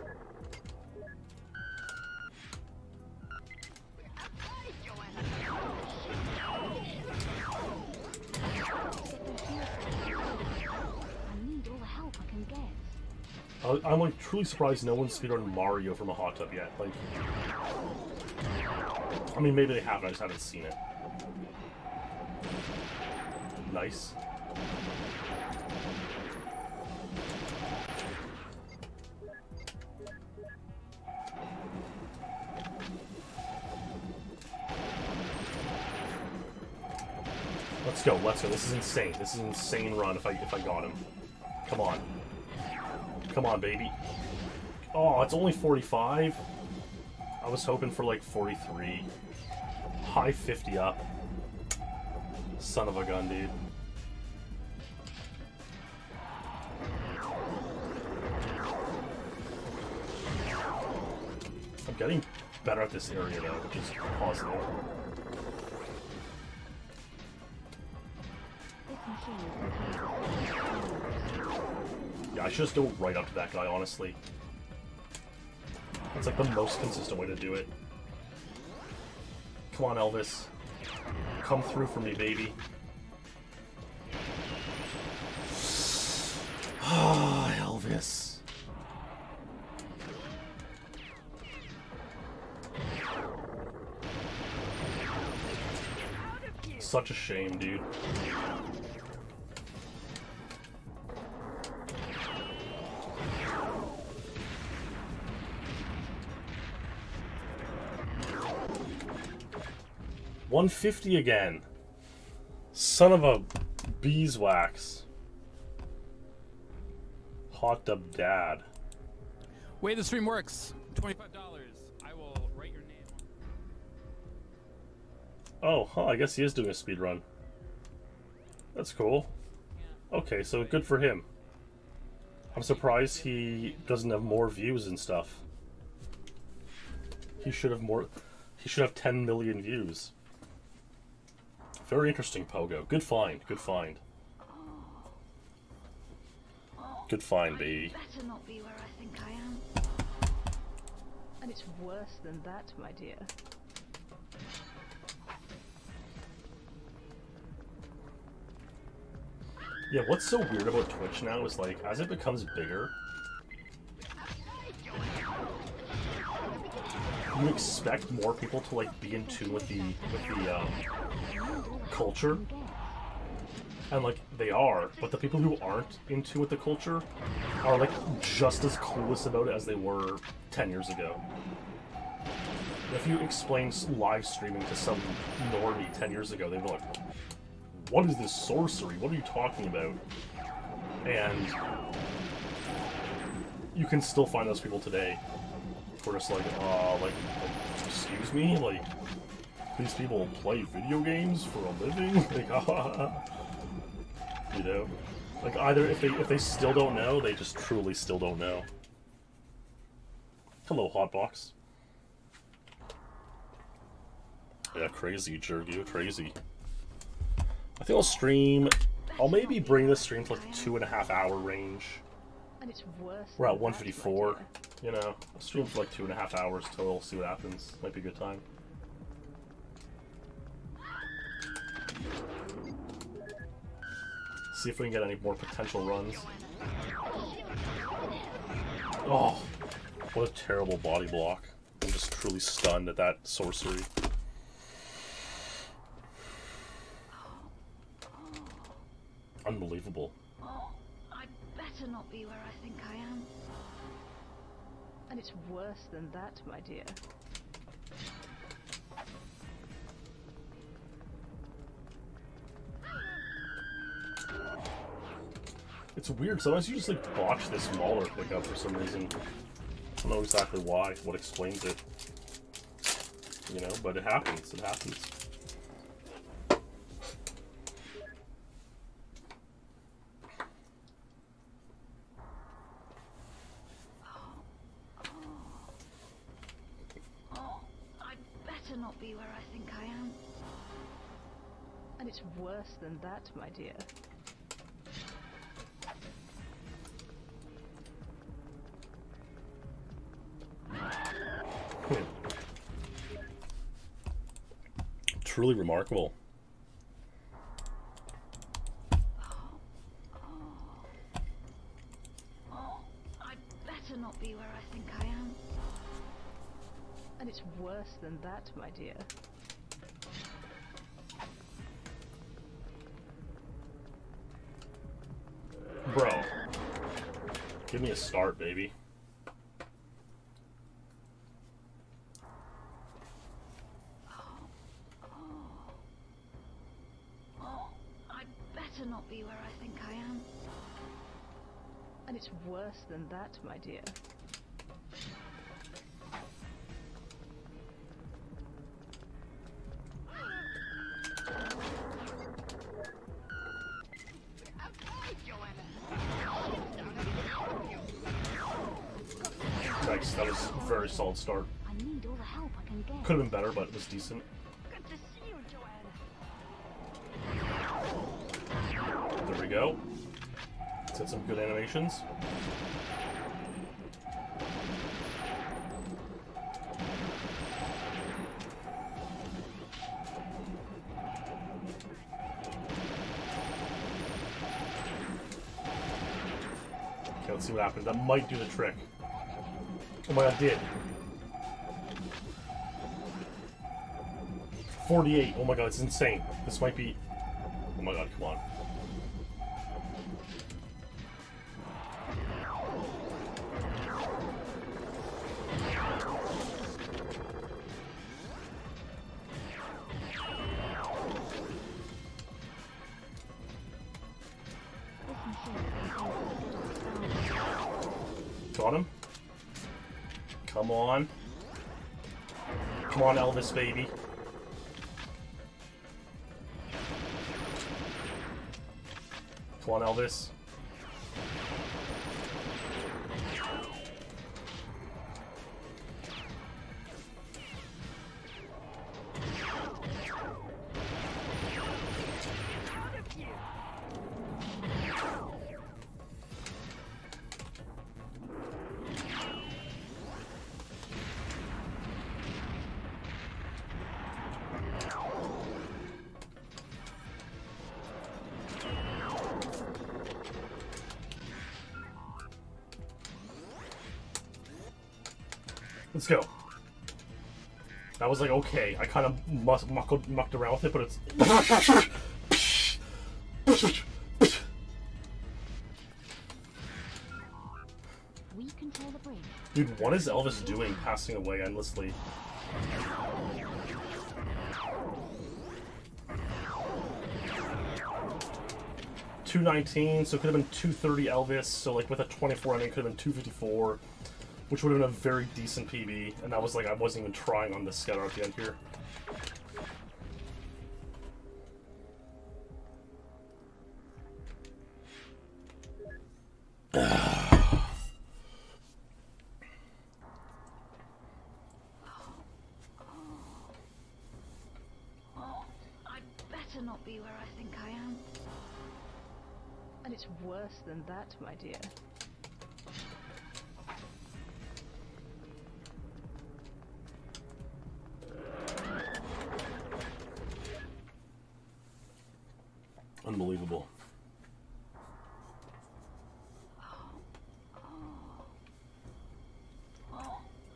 I'm like truly surprised no one's speedrun Mario from a hot tub yet. Like, I mean, maybe they have, I just haven't seen it. Nice. Let's go, let's go. This is insane. This is an insane run if I got him. Come on. Come on, baby. Oh, it's only 45? I was hoping for like 43. High 50 up. Son of a gun, dude. I'm getting better at this area though, which is positive. Yeah, I should just go right up to that guy, honestly. That's like the most consistent way to do it. Come on, Elvis. Come through for me, baby. Ah, Elvis. Such a shame, dude. $150 again. Son of a beeswax. Hot tub dad. Way the stream works. $25. I will write your name. Oh, huh, I guess he is doing a speed run. That's cool. Okay, so good for him. I'm surprised he doesn't have more views and stuff. He should have more. He should have 10 million views. Very interesting, Pogo. Good find. Good find. Good find, baby. Better not be where I think I am. And it's worse than that, my dear. Yeah, what's so weird about Twitch now is like, as it becomes bigger, you expect more people to like be in tune with the culture, and like they are, but the people who aren't in tune with the culture are like just as clueless about it as they were 10 years ago. If you explain live streaming to some normie 10 years ago, they'd be like, "What is this sorcery? What are you talking about?" And you can still find those people today. We're just like, excuse me? Like, these people play video games for a living? Like, you know? Like, either if they still don't know, they just truly still don't know. Hello, Hotbox. Yeah, crazy, Jergu, crazy. I think I'll stream... I'll maybe bring this stream to like the 2.5 hour range. And it's worse. We're at 154. You know, I'll stream for like 2.5 hours total, see what happens. Might be a good time. See if we can get any more potential runs. Oh, what a terrible body block. I'm just truly stunned at that sorcery. Unbelievable. Oh, I'd better not be where I think I am. And it's worse than that, my dear. It's weird. Sometimes you just like botch this Mauler pickup for some reason. I don't know exactly why. What explains it? You know, but it happens. It happens. Not be where I think I am. And it's worse than that, my dear. Truly remarkable. I'd better not be where I think I am. And it's worse than that, my dear. Bro, give me a start, baby. I'd better not be where I think I am. And it's worse than that, my dear. Nice, that was a very solid start. I need all the help I can get. Could have been better, but it was decent. Good to see you, Joanna. There we go. Let's hit some good animations. let's see what happens. That might do the trick. Oh my god, it did. 48. Oh my god, it's insane. This might be... Oh my god, come on. Got him. Come on. Come on, Elvis, baby. Come on, Elvis. Let's go. That was like, okay. I kind of mucked around with it, but it's... We control the bridge. Dude, what is Elvis doing passing away endlessly? $219, so it could have been 230 Elvis, so like with a 24 ending it could have been 254. Which would have been a very decent PB, and that was like, I wasn't even trying on this scatter at the end here. I'd better not be where I think I am. And it's worse than that, my dear. Unbelievable.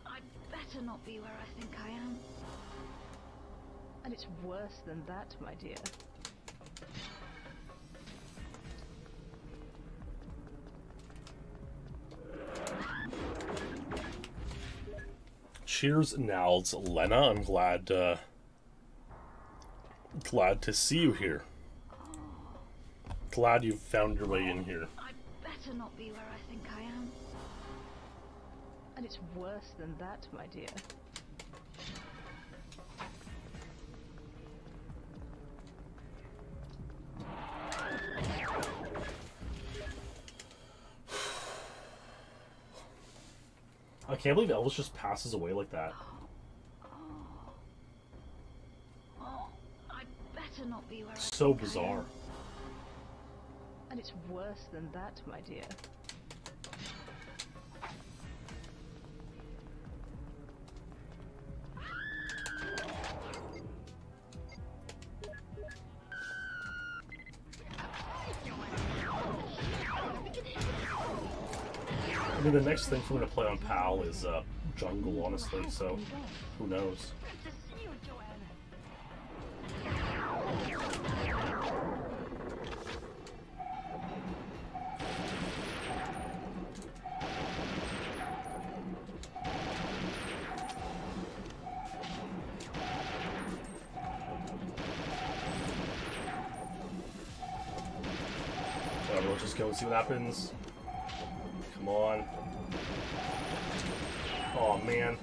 I'd better not be where I think I am. And it's worse than that, my dear. Cheers, Nals. Lena, I'm glad to see you here. Glad you found your way in here. I'd better not be where I think I am. And it's worse than that, my dear. I can't believe Elvis just passes away like that. I'd better not be where I So think I bizarre. am. And it's worse than that, my dear. I mean, the next thing for me to play on PAL is Jungle, honestly, so who knows. Good to see you, Joanna. Whatever, let's just go and see what happens. Come on. Oh man.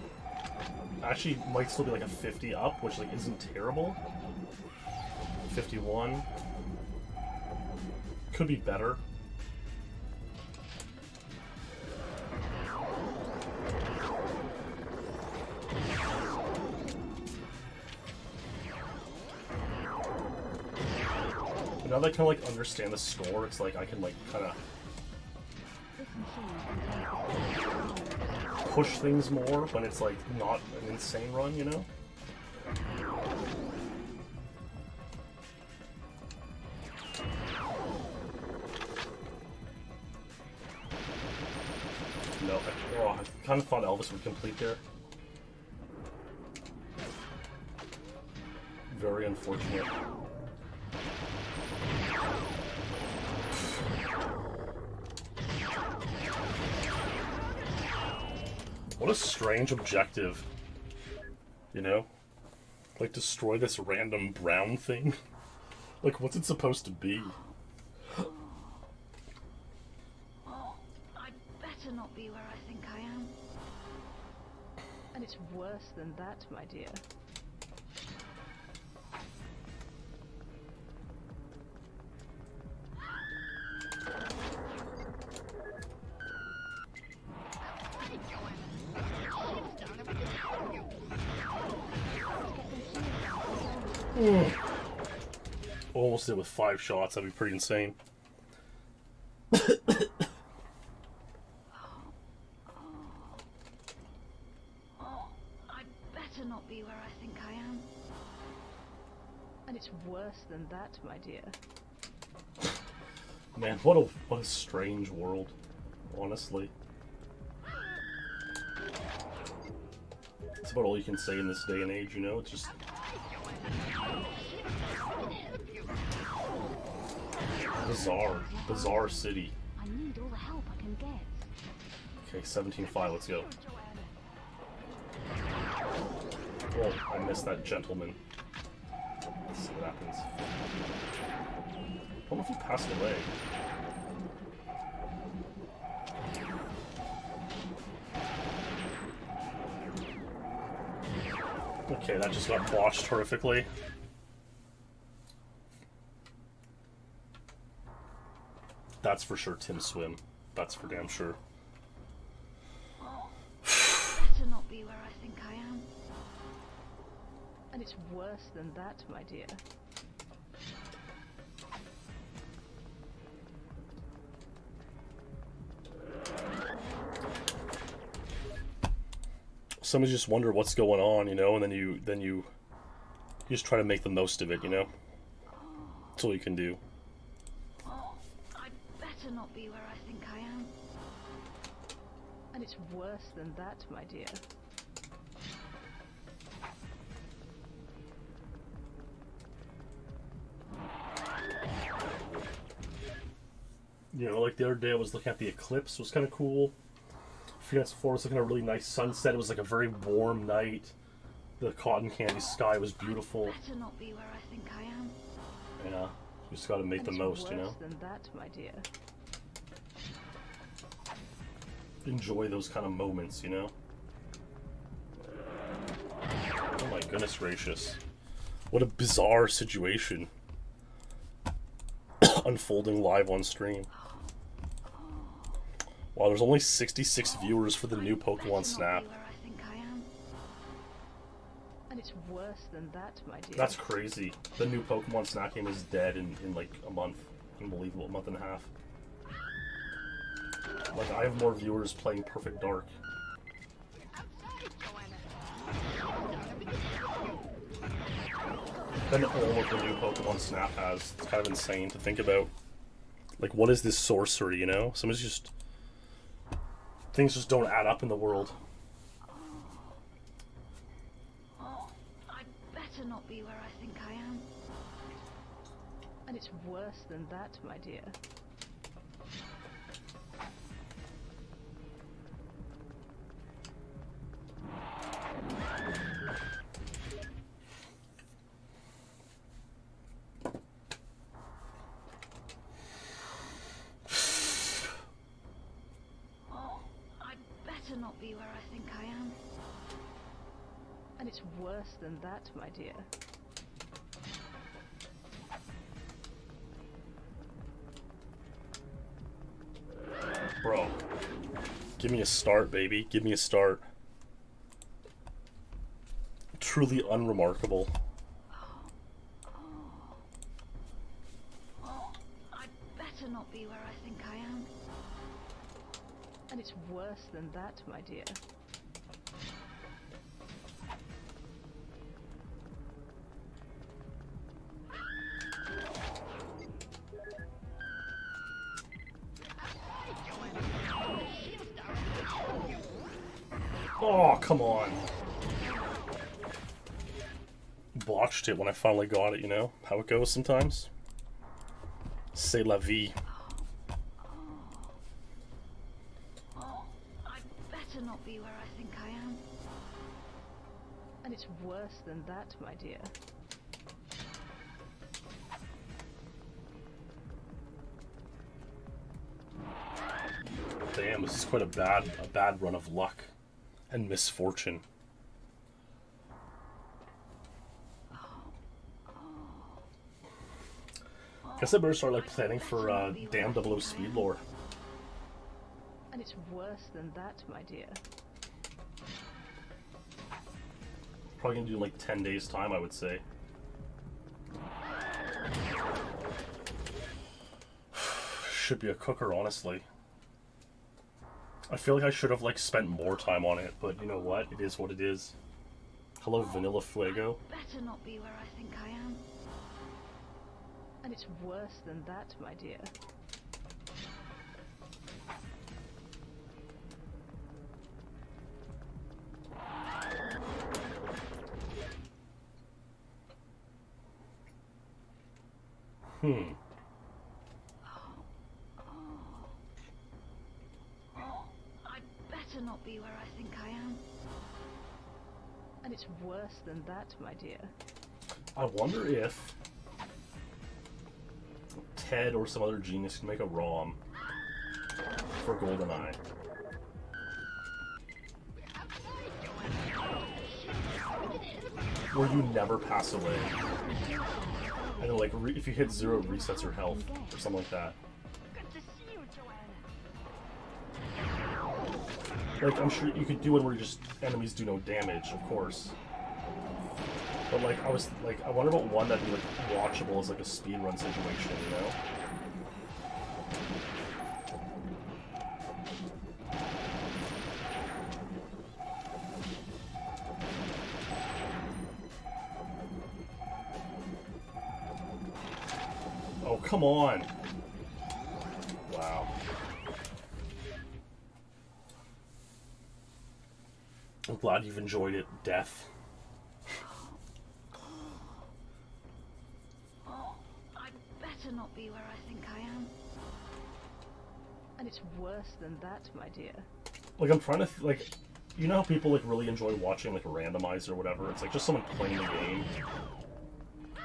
Actually, might still be like a 50 up, which like isn't terrible. 51. Could be better. But now that I kind of like understand the score, it's like I can like kind of push things more when it's like not an insane run, you know? kind of thought Elvis would complete there. Very unfortunate. What a strange objective. You know? Like, destroy this random brown thing? Like, what's it supposed to be? I'd better not be where I think I am. And it's worse than that, my dear. Almost did with 5 shots. That'd be pretty insane. I'd better not be where I think I am. And it's worse than that, my dear. Man, what a strange world, honestly. That's about all you can say in this day and age, you know? It's just... bizarre city. I need all the help I can get. Okay, 17-5, let's go. Oh, I missed that gentleman. Let's see what happens. I don't know if he passed away. Okay, that just got botched horrifically. That's for sure Tim Swim. That's for damn sure. Better not be where I think I am. And it's worse than that, my dear. Sometimes you just wonder what's going on, you know, and then you just try to make the most of it, you know. That's all you can do. I'd better not be where I think I am. And it's worse than that, my dear. You know, like the other day I was looking at the eclipse. It was kind of cool. Phoenix Forest looking at a really nice sunset. It was like a very warm night. The cotton candy sky was beautiful. Better not be where I think I am. Yeah, you just got to make And the it's most, you know. worse than that, my dear. Enjoy those kind of moments, you know. Oh my goodness gracious. What a bizarre situation. Unfolding live on stream. Wow, there's only 66 viewers for the new Pokemon Snap. Be where I think I am. And it's worse than that, my dear. That's crazy. The new Pokemon Snap game is dead in like a month. Unbelievable, a month and a half. Like, I have more viewers playing Perfect Dark. Than all of the new Pokemon Snap has. It's kind of insane to think about. Like, what is this sorcery, you know? Somebody's just... Things just don't add up in the world. I'd better not be where I think I am. And it's worse than that, my dear. Better not be where I think I am. And it's worse than that, my dear. Bro. Give me a start, baby. Give me a start. Truly unremarkable. I'd better not be where I think I am. And it's worse than that, my dear. Oh, come on. Botched it when I finally got it, you know? How it goes sometimes. C'est la vie. I'd better not be where I think I am. And it's worse than that, my dear. Damn, this is quite a bad run of luck and misfortune. Guess I better start like planning for damn 00 Speedlore. And it's worse than that, my dear. Probably gonna do like 10 days time, I would say. Should be a cooker, honestly. I feel like I should have like spent more time on it, but you know what? It is what it is. Hello, Vanilla Fuego. Better not be where I think I am. And it's worse than that, my dear. I'd better not be where I think I am. And it's worse than that, my dear. I wonder if Ted or some other genius can make a ROM for GoldenEye. Where you never pass away. And then, like, if you hit 0, it resets your health, or something like that. Good to see you, Joanna. Like, I'm sure you could do one where you just enemies do no damage, of course. But like, I wonder about one that'd be like watchable as like a speedrun situation, you know? Oh, come on! Wow. I'm glad you've enjoyed it, Death. I'd better not be where I think I am. And it's worse than that, my dear. Like, I'm trying to, like, you know how people, like, really enjoy watching, like, a randomizer or whatever? It's, like, just someone playing the game.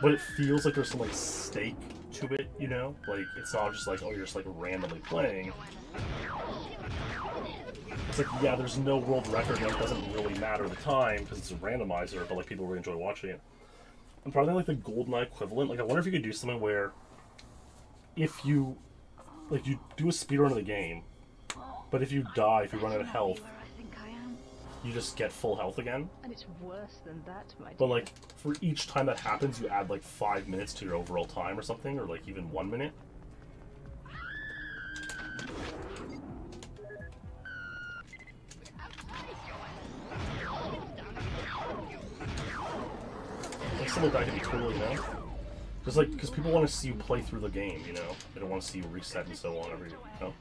But it feels like there's some, like, stake to it, you know? Like, it's not just like, oh, you're just, like, randomly playing. It's like, yeah, there's no world record, and it doesn't really matter the time, because it's a randomizer, but, like, people really enjoy watching it. I'm probably, like, the GoldenEye equivalent. Like, I wonder if you could do something where, if you, like, you do a speedrun of the game, but if you die, if you run out of health, Where I think I am. you just get full health again. And it's worse than that, my dear. But like, for each time that happens, you add like 5 minutes to your overall time or something, or like even 1 minute. Like something like that could be cool, you know? Just like, because people want to see you play through the game, you know? They don't want to see you reset and so on every, you know?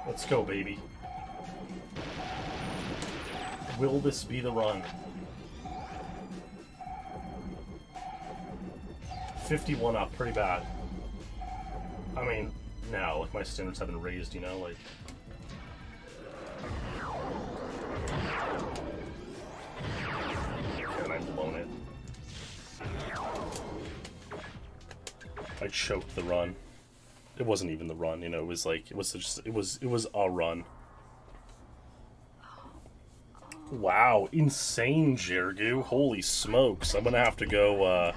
Let's go, baby. Will this be the run? 51 up, pretty bad. I mean, now, like, my standards have been raised, you know, like... And I've blown it. I choked the run. It wasn't even the run, you know, it was like, it was a run. Wow, insane, Jergu. Holy smokes. I'm gonna have to go,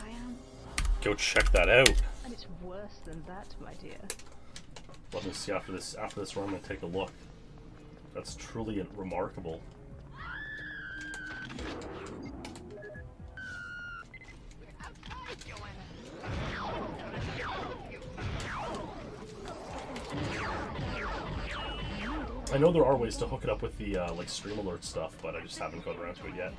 go check that out. And it's worse than that, my dear. Let me see after this run, I'm gonna take a look. That's truly remarkable. I know there are ways to hook it up with the like stream alert stuff, but I just haven't got around to it yet.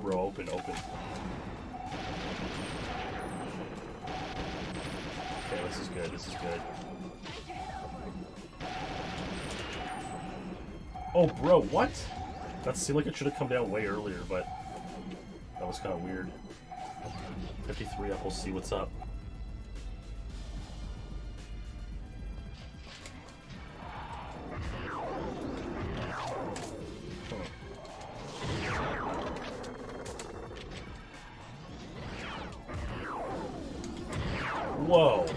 Bro, open. Okay, this is good. Oh, bro, what? That seemed like it should have come down way earlier, but that was kind of weird. 53 up, we'll see what's up. Whoa.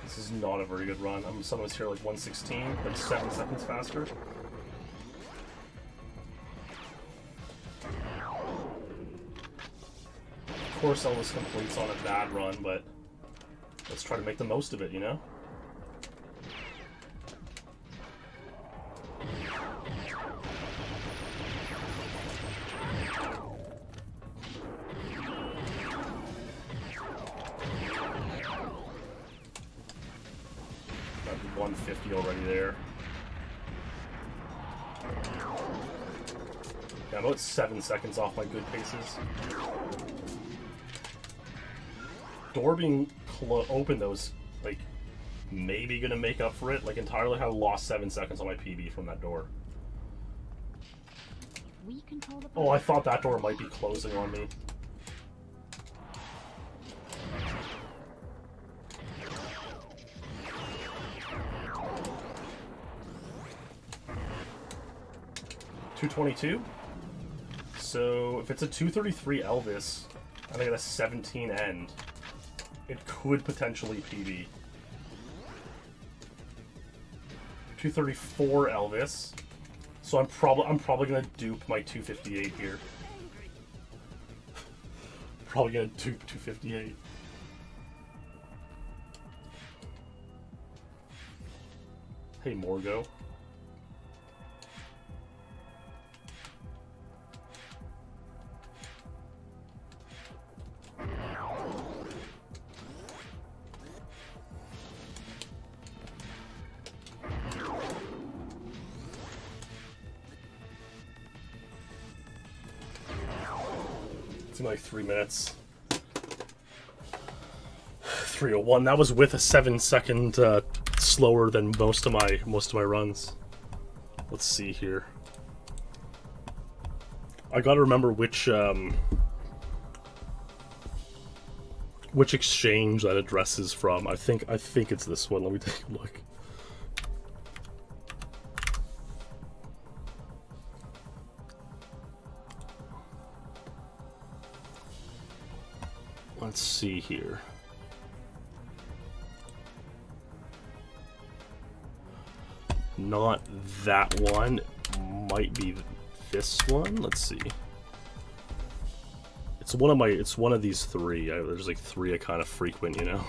This is not a very good run. I'm sometimes here like 116, like 7 seconds faster. Of course Elvis completes on a bad run, but let's try to make the most of it, you know? Got 150 already there. Yeah, I'm about 7 seconds off my good paces. Door being open, though, is like maybe gonna make up for it. Like entirely, how I lost 7 seconds on my PB from that door. We control the Oh, I thought that door might be closing on me. $222. So if it's a 233 Elvis, and I get a 17 end, it could potentially PB. 234 Elvis. So I'm probably gonna dupe my 258 here. Probably gonna dupe 258. Hey Morgo. It's like 3 minutes. 3:01. That was with a 7-second slower than most of my runs. Let's see here. I gotta remember which exchange that address is from. I think it's this one. Let me take a look. Let's see here. Not that one. Might be this one. Let's see. It's one of these three. There's like three I kind of frequent, you know.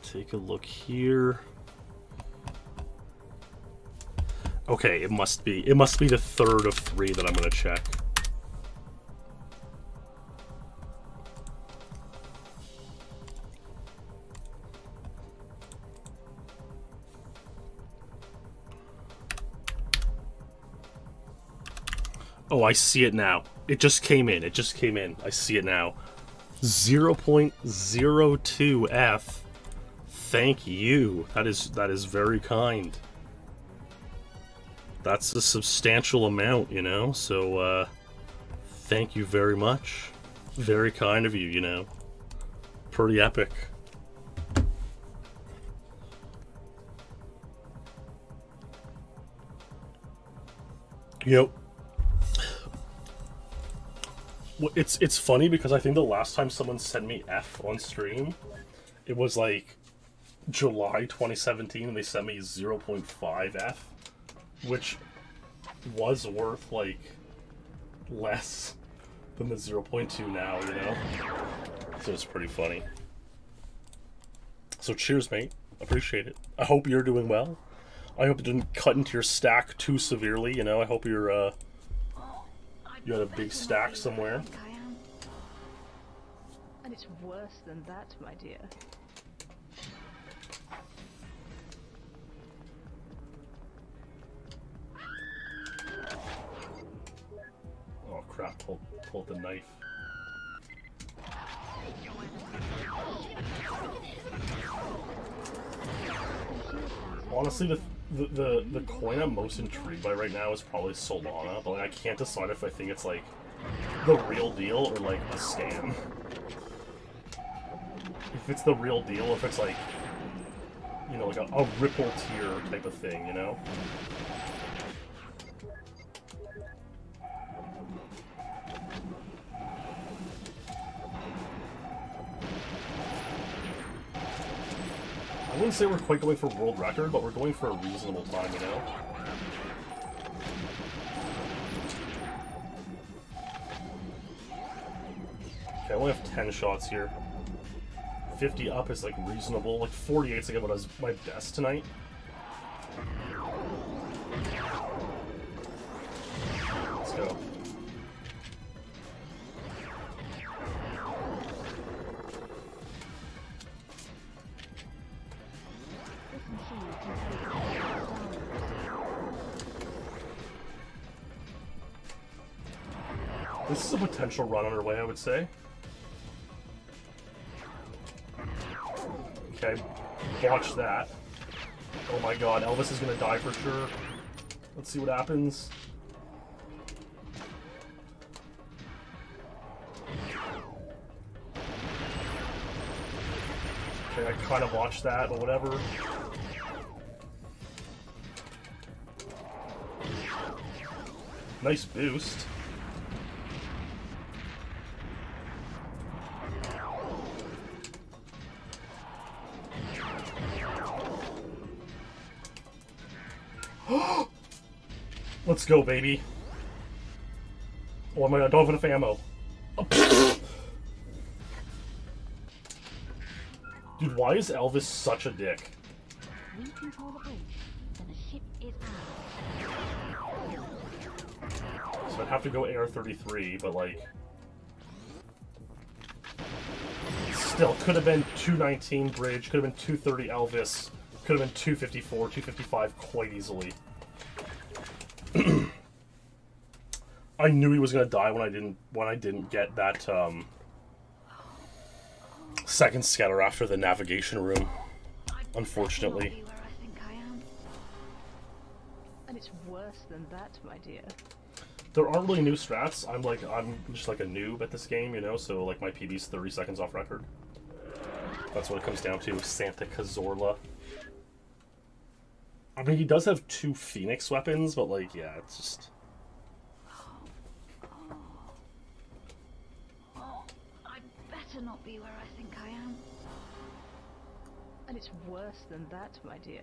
Take a look here. Okay, it must be the third of three that I'm gonna check. Oh, I see it now. It just came in. I see it now. 0.02 F Thank you. That is very kind. That's a substantial amount, you know, so, thank you very much. Very kind of you, you know. Pretty epic. You know, it's funny because I think the last time someone sent me F on stream, it was like July 2017, and they sent me 0.5 F, which was worth like less than the 0.2 now, you know? So it's pretty funny. So cheers, mate. Appreciate it. I hope you're doing well. I hope it didn't cut into your stack too severely, you know? I hope you're, you had a big stack somewhere. And it's worse than that, my dear. Oh crap, pulled the knife. Honestly, the coin I'm most intrigued by right now is probably Solana, but like, I can't decide if I think it's like the real deal or like a scam. If it's the real deal, if it's like, you know, like a Ripple tier type of thing, you know? I wouldn't say we're quite going for world record, but we're going for a reasonable time, you know? Okay, I only have 10 shots here. 50 up is like reasonable. Like 48's like about my best tonight. Let's go. This is a potential run underway, I would say. Okay, watch that. Oh my god, Elvis is gonna die for sure. Let's see what happens. Okay, I kind of watched that, but whatever. Nice boost. Let's go, baby. Oh my god, I don't have enough ammo. Dude, why is Elvis such a dick? We control the bridge, then the ship is ours. So I'd have to go AR-33, but like... Still, could have been 219 bridge, could have been 230 Elvis, could have been 254, 255 quite easily. I knew he was gonna die when I didn't get that second scatter after the navigation room. Unfortunately. And it's worse than that, my dear. There aren't really new strats. I'm just like a noob at this game, you know, so like my PB's 30 seconds off record. That's what it comes down to, Santa Cazorla. I mean, he does have 2 Phoenix weapons, but like, yeah, it's just... I'd better not be where I think I am. And it's worse than that, my dear.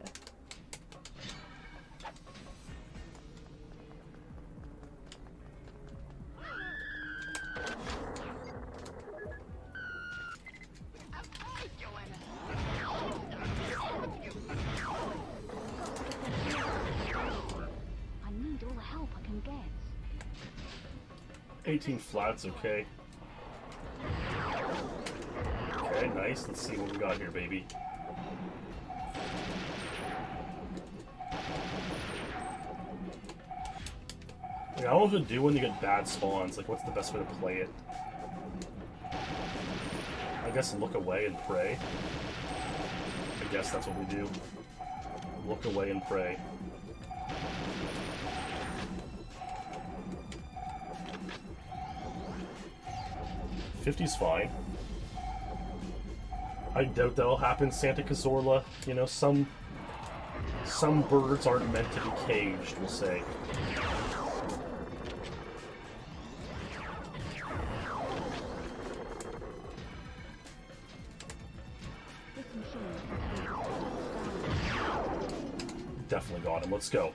I need all the help I can get. 18 flats, okay. Okay, nice. Let's see what we got here, baby. Like, I don't know what to do when you get bad spawns. Like, what's the best way to play it? I guess look away and pray. I I guess that's what we do. Look away and pray. $50's fine. I doubt that'll happen, Santa Cazorla. You know, some birds aren't meant to be caged, we'll say. Definitely got him. Let's go.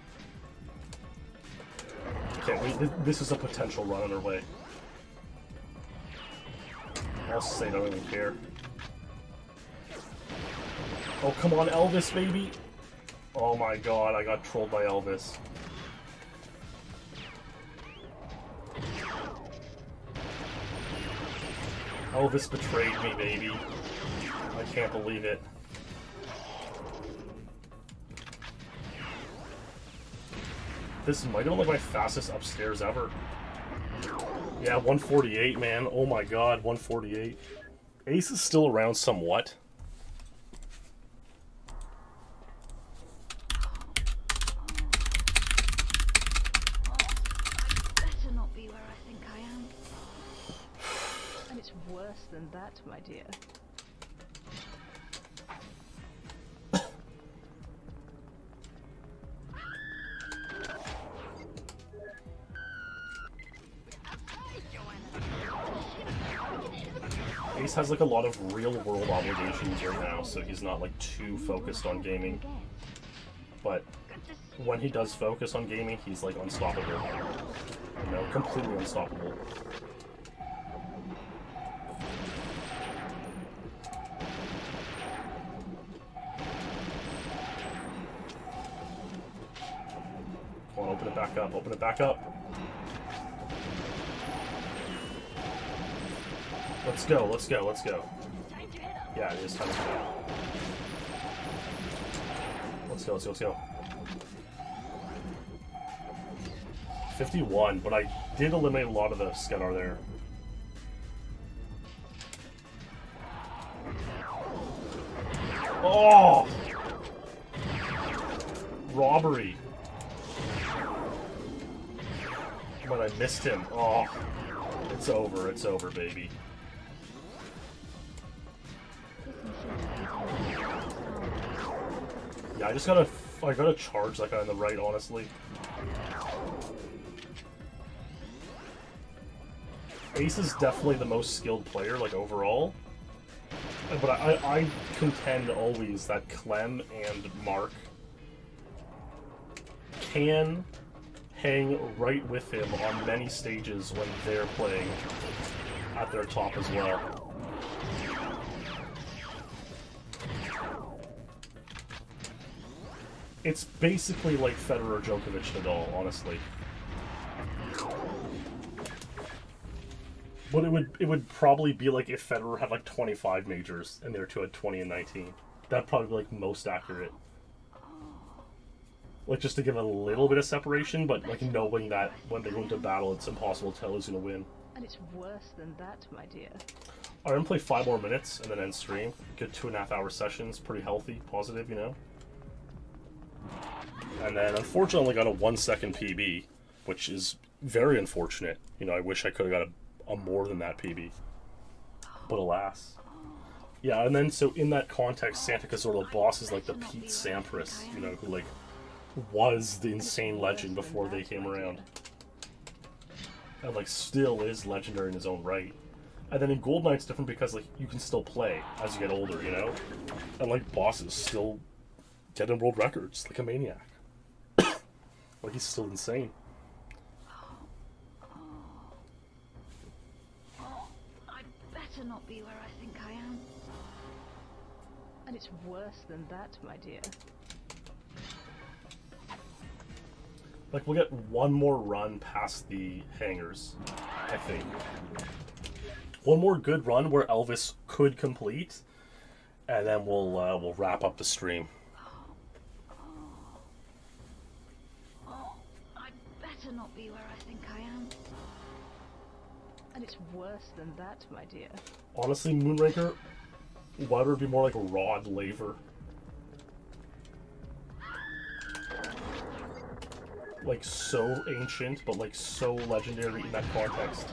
Okay, wait, this is a potential run on our way. I'll say I don't even care. Oh, come on, Elvis, baby! Oh my god, I got trolled by Elvis. Elvis betrayed me, baby. I can't believe it. This might have been like my fastest upstairs ever. Yeah, 148, man. Oh my god, 148. Ace is still around somewhat. Better not be where I think I am. And it's worse than that, my dear. Ace has like a lot of real-world obligations right now, so he's not like too focused on gaming. But when he does focus on gaming, he's like unstoppable. You know, completely unstoppable. Come on, open it back up, open it back up. Let's go, let's go, let's go. Yeah, it is time to go. Let's go, let's go, let's go. 51, but I did eliminate a lot of the Skedar there. Oh! Robbery. But I missed him. Oh. It's over, baby. Yeah, I gotta charge that guy on the right, honestly. Ace is definitely the most skilled player, like, overall. But I contend always that Clem and Mark can hang right with him on many stages when they're playing at their top as well. It's basically like Federer, Djokovic, Nadal, honestly. But it would probably be like if Federer had like 25 majors and their two had 20 and 19. That'd probably be like most accurate. Like just to give a little bit of separation, but like knowing that when they go into battle, it's impossible to tell who's gonna win. And it's worse than that, my dear. I'm gonna play 5 more minutes and then end stream. Good 2.5 hour sessions, pretty healthy, positive, you know. And then unfortunately I got a 1 second PB, which is very unfortunate. You know, I wish I could have got a more than that PB. But alas. Yeah, and then so in that context, Santa Cazorla boss is like the Pete Sampras, you know, who like was the insane legend before they came around. And like still is legendary in his own right. And then in Goldeneye it's different because like you can still play as you get older, you know? And like bosses still get in world records like a maniac. Like he's still insane. I'd better not be where I think I am. And it's worse than that, my dear. Like we'll get one more run past the hangars, I think. One more good run where Elvis could complete, and then we'll wrap up the stream. I'd better not be where I think I am. And it's worse than that, my dear. Honestly, Moonraker, why would it be more like a Rod Laver? like so ancient, but like so legendary in that context.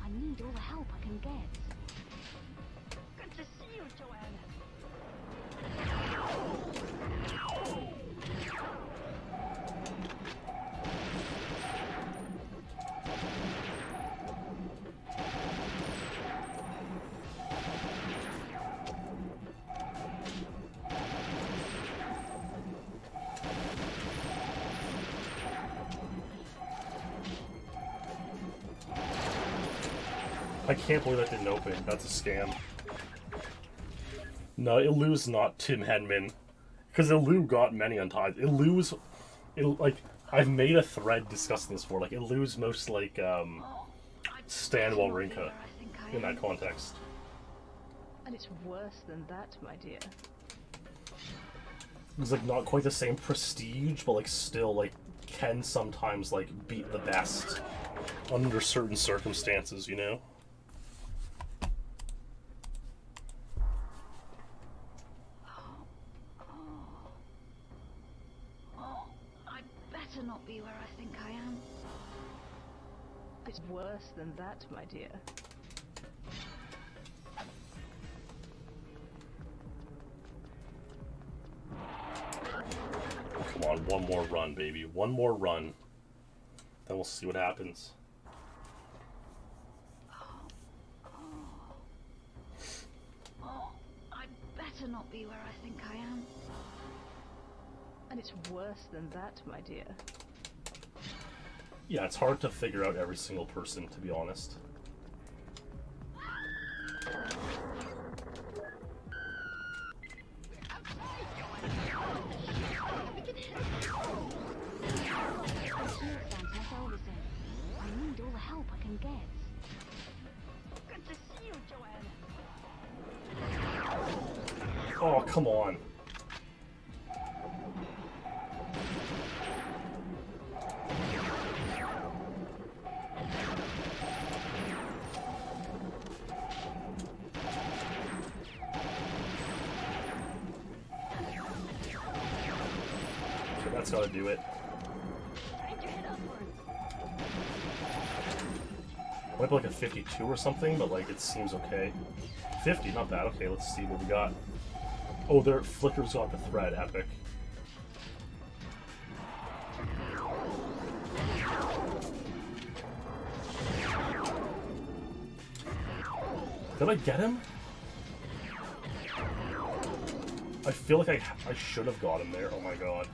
I need all the help I can get. Good to see you, Joanna. I can't believe that didn't open. That's a scam. No, Ilu's not Tim Henman. Because Ilu got many untied. Ilu's... like, I've made a thread discussing this before. Like, Ilu's most, like, Stan Wawrinka in that context. And it's worse than that, my dear. It's, like, not quite the same prestige, but, like, still, like, can sometimes, like, beat the best under certain circumstances, you know? Not be where I think I am. It's worse than that, my dear. Come on, one more run, baby. One more run. Then we'll see what happens. I'd better not be where I think I am. And it's worse than that, my dear. Yeah, it's hard to figure out every single person, to be honest. I need all the help I can get. Good to see you, Joanna. Oh, come on. That's gotta do it. Might be like a 52 or something, but like it seems okay. 50, not bad. Okay, let's see what we got. Oh, there, Flicker's got the thread. Epic. Did I get him? I feel like I should have got him there. Oh my god.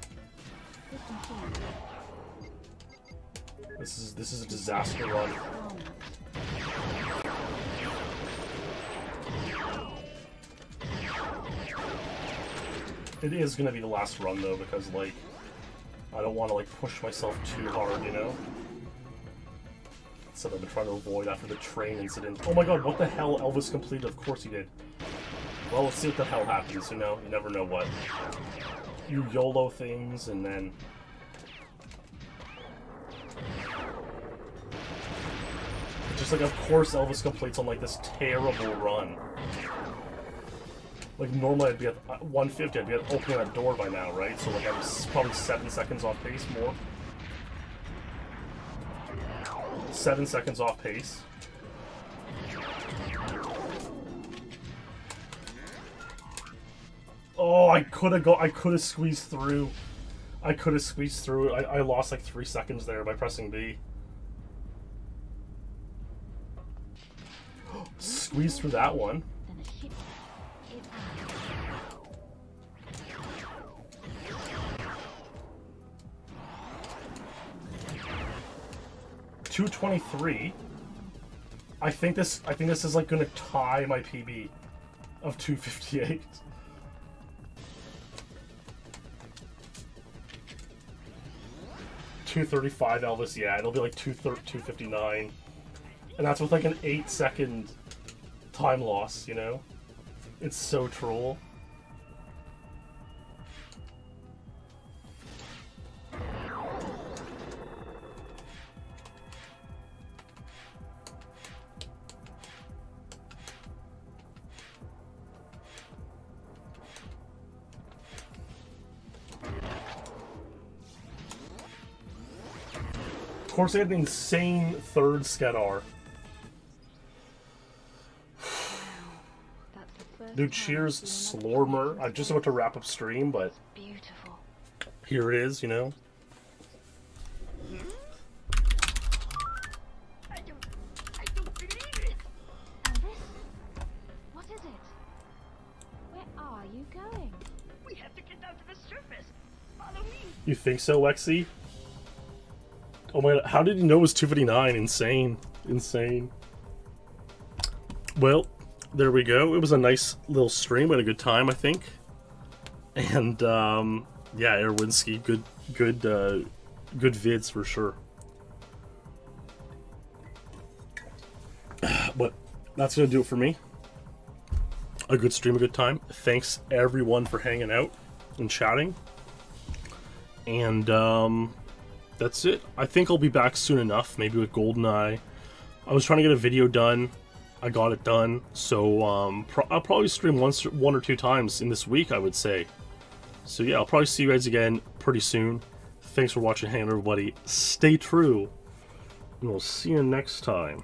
This is a disaster run. It is gonna be the last run though, because like I don't want to like push myself too hard, you know. So I've been trying to avoid after the train incident. Oh my god, what the hell? Elvis completed. Of course he did. Well, let's see what the hell happens. You know, you never know what. You YOLO things and then. Just like, of course Elvis completes on like this terrible run. Like normally I'd be at 150, I'd be opening that door by now, right? So like I'm probably 7 seconds off pace more. 7 seconds off pace. Oh, I could have squeezed through. I could have squeezed through. I lost like 3 seconds there by pressing B. Squeeze through that one. $223. I think this is like gonna tie my PB of 258. $235 Elvis, yeah, it'll be like 259. And that's with like an 8-second time loss, you know? It's so troll. course, I had an insane third Skedar. That's the first Dude, time cheers, I've seen another Slormer. tree I'm just about to wrap up stream, but beautiful. here it is, you know. I don't believe it. And this? What is it? Where are you going? We have to get down to the surface. Follow me. You think so, Lexi? Oh my god, how did you know it was 2:59? Insane. Insane. Well, there we go. It was a nice little stream. We had a good time, I think. And, yeah, Erwinski, good vids for sure. But that's gonna do it for me. A good stream, a good time. Thanks everyone for hanging out and chatting. And that's it. I think I'll be back soon enough, maybe with GoldenEye. I was trying to get a video done. I got it done. So I'll probably stream one or two times in this week, I would say. So yeah, I'll probably see you guys again pretty soon. Thanks for watching, hanging out, everybody. Stay true. And we'll see you next time.